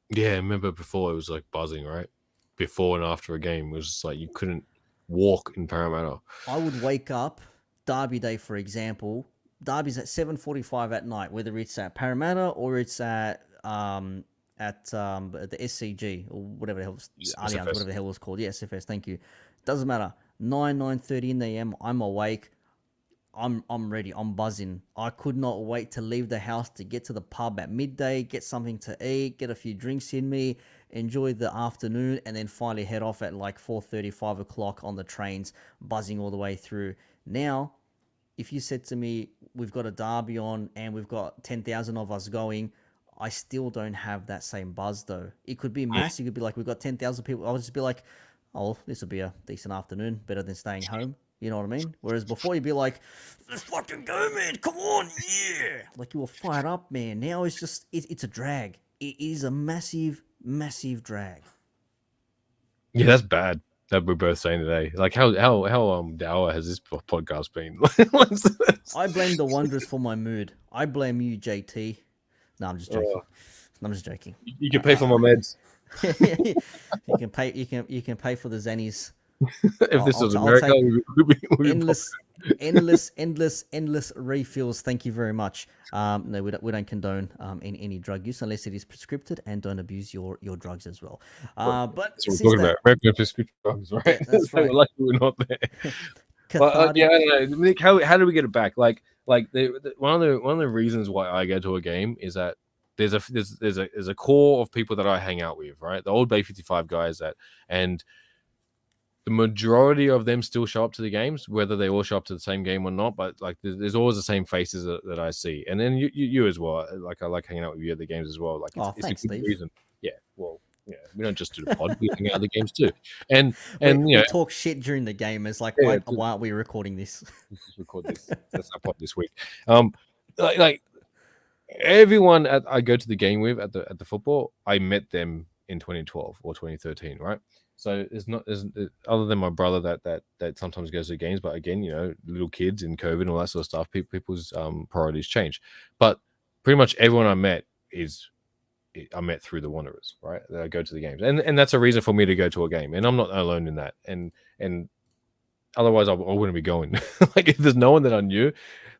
Yeah, I remember before it was like buzzing, right? Before and after a game, it was just like you couldn't walk in Parramatta. I would wake up, Derby Day, for example. Derby's at 7:45 at night, whether it's at Parramatta or it's at the SCG or whatever the hell, Allianz, SFS. whatever the hell it was called. Yeah, SFS. Thank you. Doesn't matter. 9:30 in the AM. I'm awake. I'm ready. I'm buzzing. I could not wait to leave the house to get to the pub at midday, get something to eat, get a few drinks in me, enjoy the afternoon, and then finally head off at like 4:30, 5 o'clock on the trains, buzzing all the way through. Now, if you said to me, we've got a derby on and we've got 10,000 of us going, I still don't have that same buzz though. It could be massive. It could be like, we've got 10,000 people. I'll just be like, oh, this will be a decent afternoon, better than staying home. You know what I mean? Whereas before you'd be like, let's fucking go, man. Come on, yeah. Like you were fired up, man. Now it's just, it's a drag. It is a massive, massive drag. Yeah, that's bad. That we're both saying today. Like how dour has this podcast been? I blame the Wanderers for my mood. I blame you, JT. No, I'm just joking. I'm just joking. You can pay for my meds. You can pay. You can pay for the Zennies. If this was I'll America, take we'd be endless refills. Thank you very much. No, we don't condone any drug use unless it is prescripted, and don't abuse your drugs as well. But that's what we're talking about. American prescription drugs, right? Yeah, that's right. Like we're not there. But yeah, I don't know. Nick, how do we get it back? Like one of the reasons why I go to a game is that there's a core of people that I hang out with, right? The old Bay 55 guys and the majority of them still show up to the games, whether they all show up to the same game or not. But like, there's always the same faces that I see, and then you as well. Like I like hanging out with you at the games as well. Like it's thanks, a good Steve. reason. Yeah, well, yeah, we don't just do the pod; we hang out at the games too. And we talk shit during the game. It's like, why aren't we recording this? Let's just record this. That's our pod this week. Like everyone I go to the game with at the football, I met them in 2012 or 2013, right? So there's other than my brother that sometimes goes to games, but again, little kids and COVID and all that sort of stuff, people's priorities change. But pretty much everyone I met through the Wanderers, right? That I go to the games, and that's a reason for me to go to a game, and I'm not alone in that. And otherwise, I wouldn't be going. Like if there's no one that I knew,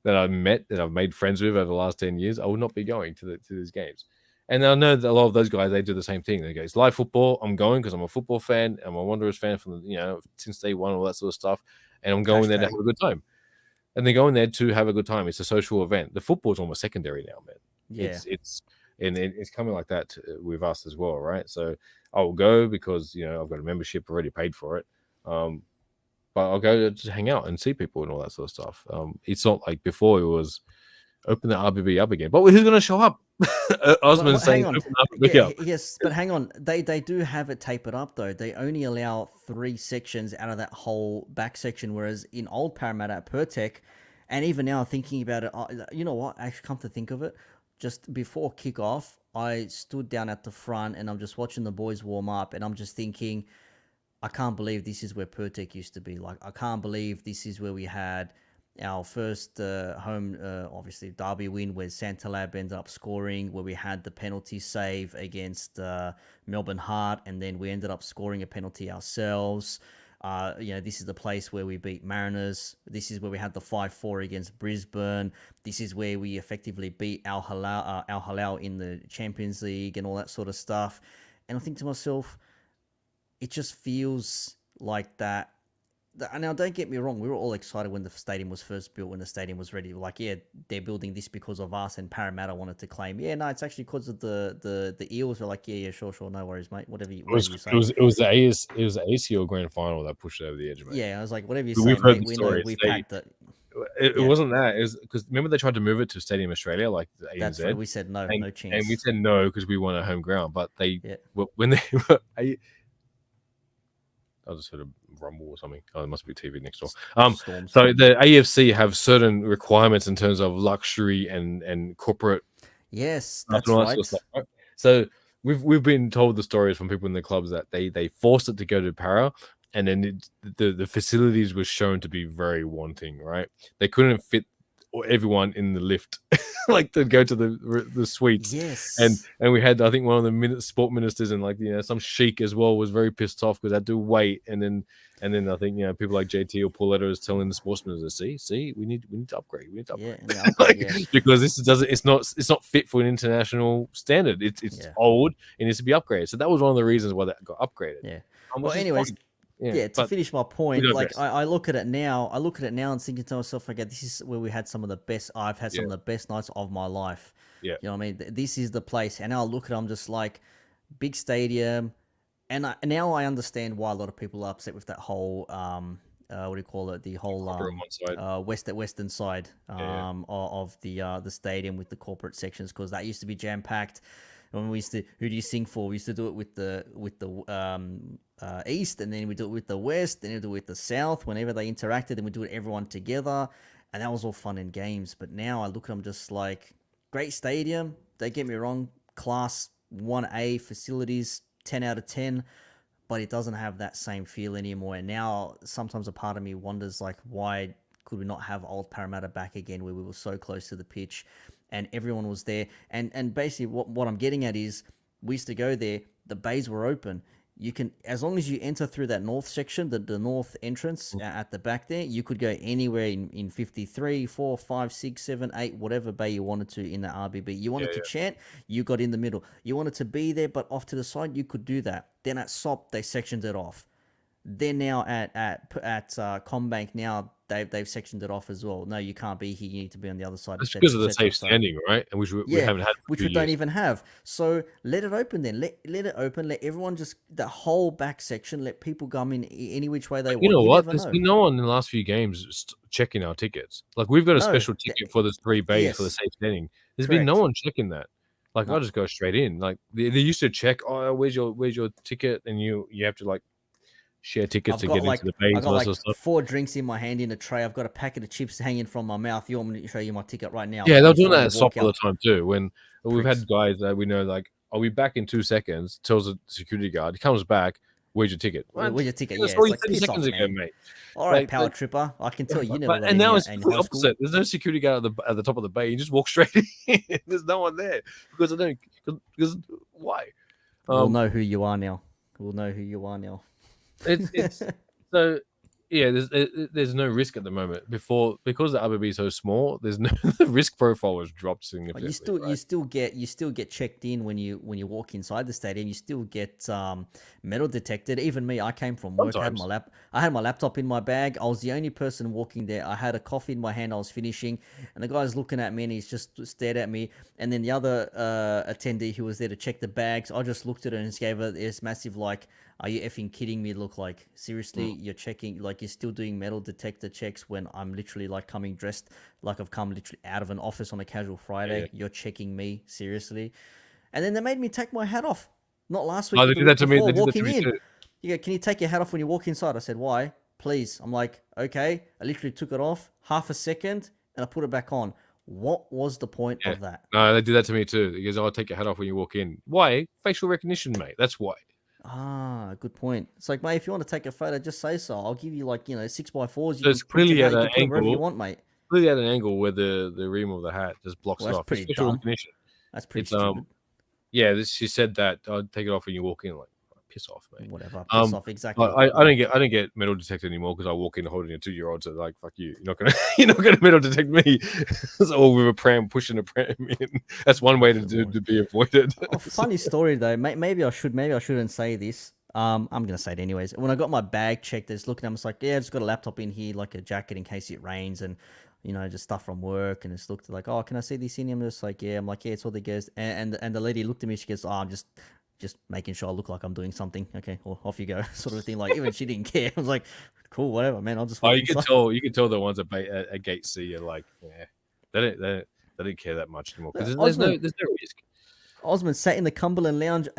that I met, that I've made friends with over the last 10 years, I would not be going to these games. And I know that a lot of those guys, they do the same thing. They go, it's live football. I'm going because I'm a football fan. I'm a Wanderers fan from since day one, all that sort of stuff. And I'm going there to have a good time. And they're going there to have a good time. It's a social event. The football's almost secondary now, man. Yeah. It's coming like that with us as well, right? So I will go because I've got a membership already paid for it. But I'll go to hang out and see people and all that sort of stuff. It's not like before it was open the RBB up again. But who's going to show up? Osman's saying hang on. open RBB up. Yes, but hang on. They do have it tapered up though. They only allow 3 sections out of that whole back section, whereas in old Parramatta at Pirtek, and even now thinking about it, you know what? Actually, come to think of it, just before kickoff, I stood down at the front and I'm just watching the boys warm up, and I'm just thinking, I can't believe this is where Pirtek used to be. Like, I can't believe this is where we had our first home, obviously derby win, where Santalab ended up scoring, where we had the penalty save against Melbourne Heart, and then we ended up scoring a penalty ourselves. This is the place where we beat Mariners. This is where we had the 5-4 against Brisbane. This is where we effectively beat Al Hilal in the Champions League and all that sort of stuff. And I think to myself, it just feels like that. Now, don't get me wrong. We were all excited when the stadium was first built, when the stadium was ready. Like, yeah, they're building this because of us, and Parramatta wanted to claim, yeah, no, it's actually because of the Eels. Were like, yeah, sure, no worries, mate. Whatever It whatever was you it say. was it was the ACL grand final that pushed it over the edge, mate. Yeah, I was like, whatever you say, We've heard mate. the We know stories. we packed it. It Yeah, wasn't that. It was because remember they tried to move it to Stadium Australia, like the that's ANZ, right. We said no, no and we chance. said no because we want a home ground. But they Yeah, when they were, I just heard a rumble or something. Oh, it must be TV next door. storms. So the AFC have certain requirements in terms of luxury and corporate Yes, stuff and that's all that sort of right. stuff. Right? So we've been told the stories from people in the clubs that they forced it to go to Para, and then the facilities were shown to be very wanting. Right, they couldn't fit everyone in the lift, like to go to the suites, and Yes. we had I think one of the sport ministers and like some sheik as well was very pissed off because they had to wait, and then I think people like JT or Pauletta is telling the sports minister, see, we need to upgrade, Yeah, and the upgrade. like, Yeah, because this doesn't it's not fit for an international standard. It's yeah, old. It needs to be upgraded. So that was one of the reasons why that got upgraded. yeah. Which Well, is anyways, fine. Yeah, yeah, to but finish my we point, like digress. I look at it now, and thinking to myself, okay, this is where we had some of the best. I've had some Yeah, of the best nights of my life. yeah, You know what I mean? This is the place, and now I look at it, I'm just like, big stadium, and now I understand why a lot of people are upset with that whole what do you call it? The whole corporate on one side. western side Yeah, of the stadium with the corporate sections, because that used to be jam packed. When we used to, who do you sing for? We used to do it with the east, and then we do it with the west, then we do it with the south. Whenever they interacted, then we do it everyone together, and that was all fun and games. But now I look at them just like, great stadium. Don't get me wrong, class 1A facilities, 10 out of 10, but it doesn't have that same feel anymore. And now sometimes a part of me wonders, like, why could we not have old Parramatta back again, where we were so close to the pitch and everyone was there? And basically what I'm getting at is, we used to go there, the bays were open. You can, as long as you enter through that north section, the north entrance at the back there, you could go anywhere in 53, 4, 5, 6, 7, 8, whatever bay you wanted to in the RBB. You yeah, wanted to chant, you got in the middle. You wanted to be there, but off to the side, you could do that. Then at SOP, they sectioned it off. Then now at Combank, now they've sectioned it off as well. No, you can't be here. You need to be on the other side, that's etc., because of the etc. safe So standing, right? And which we yeah, haven't had for a which few we don't years. even have. So let it open then. Let it open. Let everyone just, the whole back section. Let people come in any which way they You want. know You what? never There's know. been no one in the last few games checking our tickets. Like we've got a No. special ticket for the three bays for the Yes. safe standing. There's been no Correct. one checking that. Like I'll No. just go straight in. Like they used to check. Oh, where's your ticket? And you have to like share tickets to get into the I bays got and all that like sort of stuff. 4 drinks in my hand in a tray. I've got a packet of chips hanging from my mouth. You want me to show you my ticket right now? Yeah, they're doing Before that you at SOP walk all the out, time too. When we've pricks. had guys that we know, like, I'll be back in 2 seconds, tells the security guard, he comes back, where's your ticket? What? Where's your ticket? I Yeah, saw it's you like, 30 piss seconds off, ago, man. mate. All right, Like, power tripper. I can tell you never but got and any now it's in completely high school. opposite. There's no security guard at the top of the bay. You just walk straight in. There's no one there because I don't. Because why? We'll Um, know who you are now. We'll know who you are now. it's so yeah. There's no risk at the moment because the RBB is so small. There's no the risk profile has dropped But significantly. you still get checked in when you walk inside the stadium. You still get metal detected. Even me, I came from work. Sometimes. I had my laptop in my bag. I was the only person walking there. I had a coffee in my hand. I was finishing, and the guy's looking at me, and he's just stared at me. And then the other attendee who was there to check the bags, I just looked at her and just gave her this massive like, "Are you effing kidding me?" Look, like, seriously, you're checking, like, you're still doing metal detector checks when I'm literally like coming dressed like I've come literally out of an office on a casual Yeah. Friday. You're checking me, seriously? And then they made me take my hat off. Not last week, Oh, but they the did that week to me. before, They did that to walking me in. too. You go, can you take your hat off when you walk inside? I said, why? Please. I'm like, okay. I literally took it off, half a second, and I put it back on. What was the point Yeah. of that? No, they did that to me too. He goes, "I'll take your hat off when you walk in." Why? Facial recognition, mate. That's why. Ah, good point. It's like, mate, if you want to take a photo, just say so. I'll give you, like, 6x4s. You So can it's print it clearly out. at You an can put it wherever you angle. want, mate. completely at an angle where the rim of the hat just blocks Well, it that's off. It's pretty facial dumb. recognition. That's pretty It's stupid. yeah. She said that I'd take it off when you walk in. Like, piss off, mate. Whatever. Piss off. But Exactly. I don't get metal detected anymore because I walk in holding a 2-year-old. So like, fuck you. You're not gonna you're not gonna metal detect me. Or with a pram pushing a pram in. That's one way to be avoided. Oh, funny story though. Maybe I should. Maybe I shouldn't say this. I'm gonna say it anyways. When I got my bag checked, I was looking. I was like, yeah, I just got a laptop in here, like a jacket in case it rains, and just stuff from work. And it's looked like, oh, can I see this in here? I'm just like, yeah. I'm like, yeah, it's all the guys. And the lady looked at me. She goes, oh, I'm just making sure I look like I'm doing something. Okay, well, off you go, sort of thing. Like even she didn't care. I was like, cool, whatever, man. I'll just Oh, walk inside. you can tell the ones at gate C are like, yeah, they don't care that much anymore because Osman there's no risk. Osman sat in the Cumberland Lounge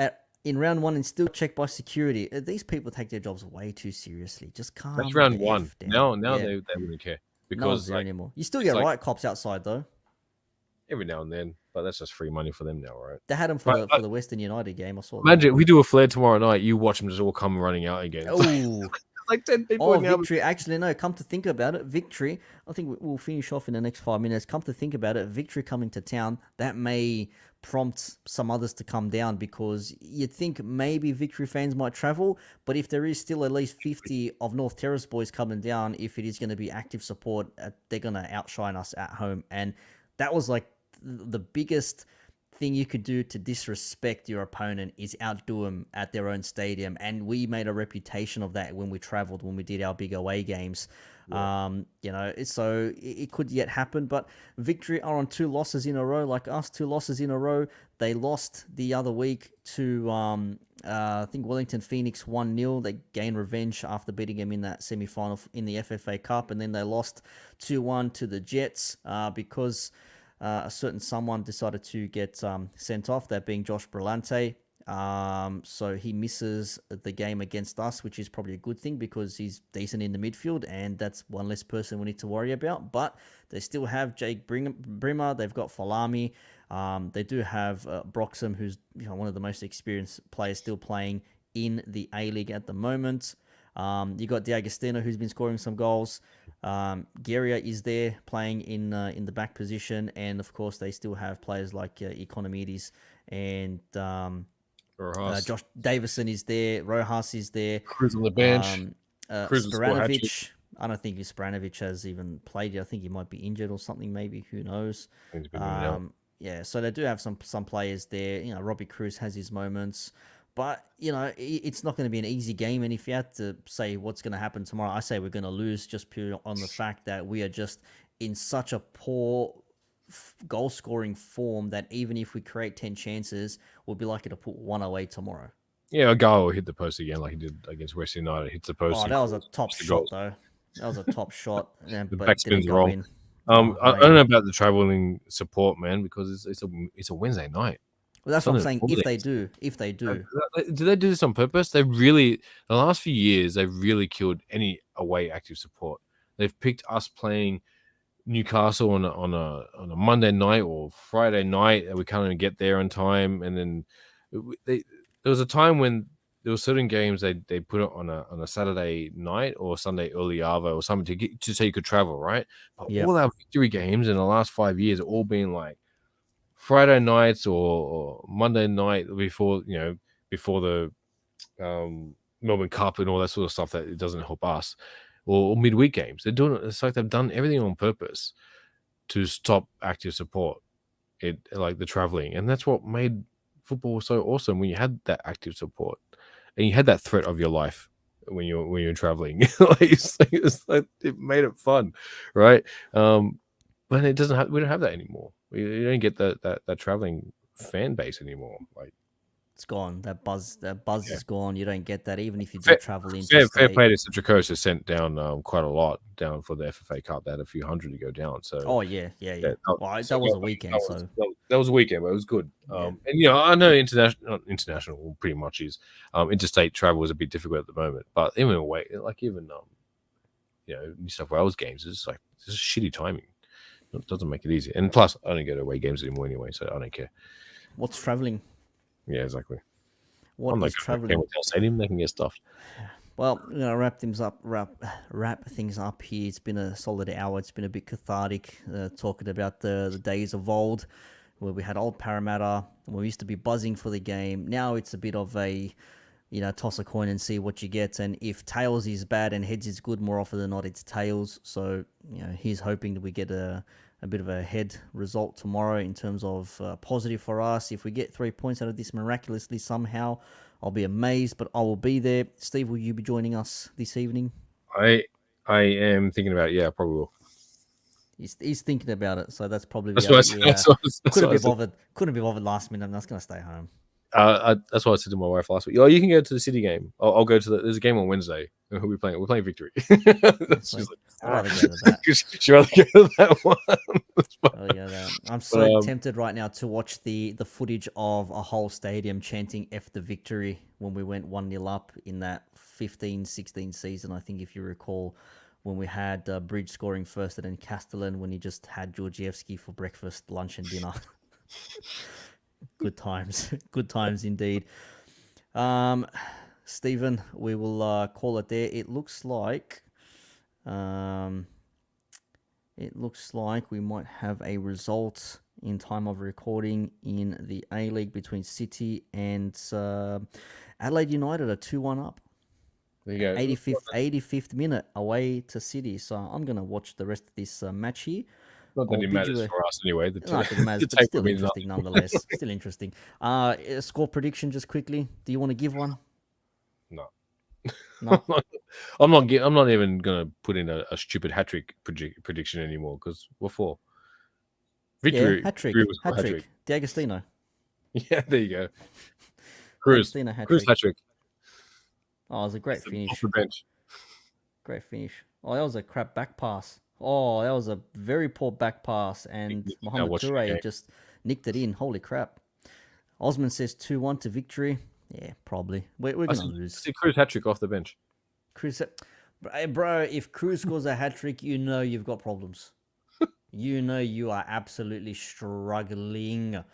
in round one and still checked by security. These people take their jobs way too seriously. Just That's calm round the one. f down. Now Yeah, they wouldn't care no one's because there like anymore. You still it's get like riot cops outside though. every now and then, but that's just free money for them now, right? They had them for But the Western United game. I saw that. imagine we do a flare tomorrow night. You watch them just all come running out again. It's Oh, like 10 people oh, in the other. Victory. Actually, no. Come to think about it, Victory. I think we'll finish off in the next 5 minutes. Come to think about it, Victory coming to town. That may prompt some others to come down because you'd think maybe Victory fans might travel, but if there is still at least 50 of North Terrace boys coming down, if it is going to be active support, they're going to outshine us at home. And that was like the biggest thing you could do to disrespect your opponent is outdo them at their own stadium. And we made a reputation of that when we traveled, when we did our big away games. Yeah. So it could yet happen, but Victory are on 2 losses in a row, like us, 2 losses in a row. They lost the other week to, I think, Wellington Phoenix 1-0. They gained revenge after beating them in that semi-final in the FFA Cup, and then they lost 2-1 to the Jets because a certain someone decided to get sent off, that being Josh Brillante. So he misses the game against us, which is probably a good thing because he's decent in the midfield, and that's one less person we need to worry about. But they still have Jake Brimmer. They've got Falami. They do have Broxham, who's one of the most experienced players still playing in the A-League at the moment. You got D'Agostino, who's been scoring some goals. Guerrier is there playing in the back position, and of course they still have players like Economides and Josh Davison is there. Rojas is there. Cruz on the bench. Cruz will score a hat trick. Sporanovic. I don't think Sporanovic has even played yet. I think he might be injured or something. Maybe, who knows? Yeah, so they do have some players there. Robbie Cruz has his moments. But, it's not going to be an easy game. And if you had to say what's going to happen tomorrow, I say we're going to lose just purely on the fact that we are just in such a poor goal scoring form that even if we create 10 chances, we'll be lucky to put 1 away tomorrow. Yeah, a guy will hit the post again like he did against West United. Hits the post. Oh, that was a top shot, though. That was a top shot. The but backspin's wrong. In. I don't know about the traveling support, man, because it's a Wednesday night. Well, that's what I'm saying. If they do, do they do this on purpose? The last few years, they've really killed any away active support. They've picked us playing Newcastle on a Monday night or Friday night, and we can't even get there on time. And then there was a time when there were certain games they put it on a Saturday night or Sunday early arvo or something so you could travel, right? But all our Victory games in the last 5 years have all been like Friday nights or Monday night before the Melbourne Cup and all that sort of stuff that it doesn't help us, or midweek games. They're doing it. It's like they've done everything on purpose to stop active support. Like the traveling, and that's what made football so awesome when you had that active support and you had that threat of your life when you're traveling. It's like it made it fun, right? But it doesn't. We don't have that anymore. You don't get that traveling fan base anymore. Like it's gone. That buzz is gone. You don't get that even if you do travel into. Fair play to Central Coast has sent down quite a lot down for the FFA Cup. They had a few hundred to go down. So yeah. That was a weekend. That was a weekend, but it was good. And I know international pretty much is interstate travel is a bit difficult at the moment. But even away, New South Wales games is like this is shitty timing. It doesn't make it easy. And plus, I don't go to away games anymore anyway, so I don't care. What's traveling? Yeah, exactly. What is traveling? Stadium, they can get stuffed. Well, wrap things up. Wrap things up here. It's been a solid hour. It's been a bit cathartic, talking about the days of old, where we had old Parramatta, and we used to be buzzing for the game. Now it's a bit of a, toss a coin and see what you get. And if tails is bad and heads is good, more often than not, it's tails. So, he's hoping that we get a bit of a head result tomorrow in terms of positive for us. If we get 3 points out of this miraculously somehow, I'll be amazed, but I will be there. Steve, will you be joining us this evening? I am thinking about it. Yeah, I probably will. He's thinking about it, so that's probably That's what I said. Couldn't be bothered last minute. I'm just gonna stay home. That's what I said to my wife last week. Oh, you can go to the City game. I'll go to there's a game on Wednesday. Who are we playing? We're playing Victory. She's like, I'd rather go to that. She'd rather go to that one. I'm so tempted right now to watch the footage of a whole stadium chanting F the Victory when we went 1-0 up in that 15-16 season. I think if you recall, when we had Bridge scoring first and then Castellan when he just had Georgievski for breakfast, lunch and dinner. Good times. Good times indeed. Stephen, we will call it there. It looks like we might have a result in time of recording in the A-League between City and Adelaide United are 2-1 up. There you go. 85th minute away to City. So I'm going to watch the rest of this match here. Not that it matters for us anyway. Not that it matters, but still interesting nonetheless. Still interesting. Score prediction just quickly. Do you want to give one? No. No? I'm not even going to put in a stupid hat-trick prediction anymore because what for? Victory. Yeah, hat-trick. Hat-trick. D'Agostino. Yeah, there you go. Cruz hat-trick. Oh, it was a great finish. Off the bench. Great finish. Oh, that was a crap back pass. Oh, that was a very poor back pass, and Mohamed Toure just nicked it in. Holy crap. Osman says 2-1 to Victory. Yeah, probably. We're going to lose. See Cruz hat-trick off the bench. Cruz, bro, if Cruz scores a hat-trick, you've got problems. You are absolutely struggling.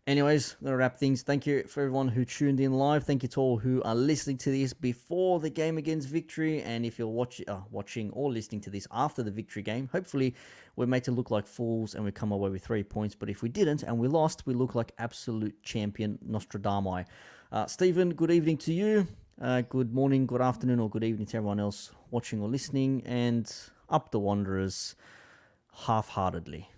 Anyways, I'm going to wrap things. Thank you for everyone who tuned in live. Thank you to all who are listening to this before the game against Victory. And if you're watching or listening to this after the Victory game, hopefully we're made to look like fools and we come away with 3 points. But if we didn't and we lost, we look like absolute champion Nostradamus. Stephen, good evening to you. Good morning, good afternoon, or good evening to everyone else watching or listening. And up the Wanderers half-heartedly.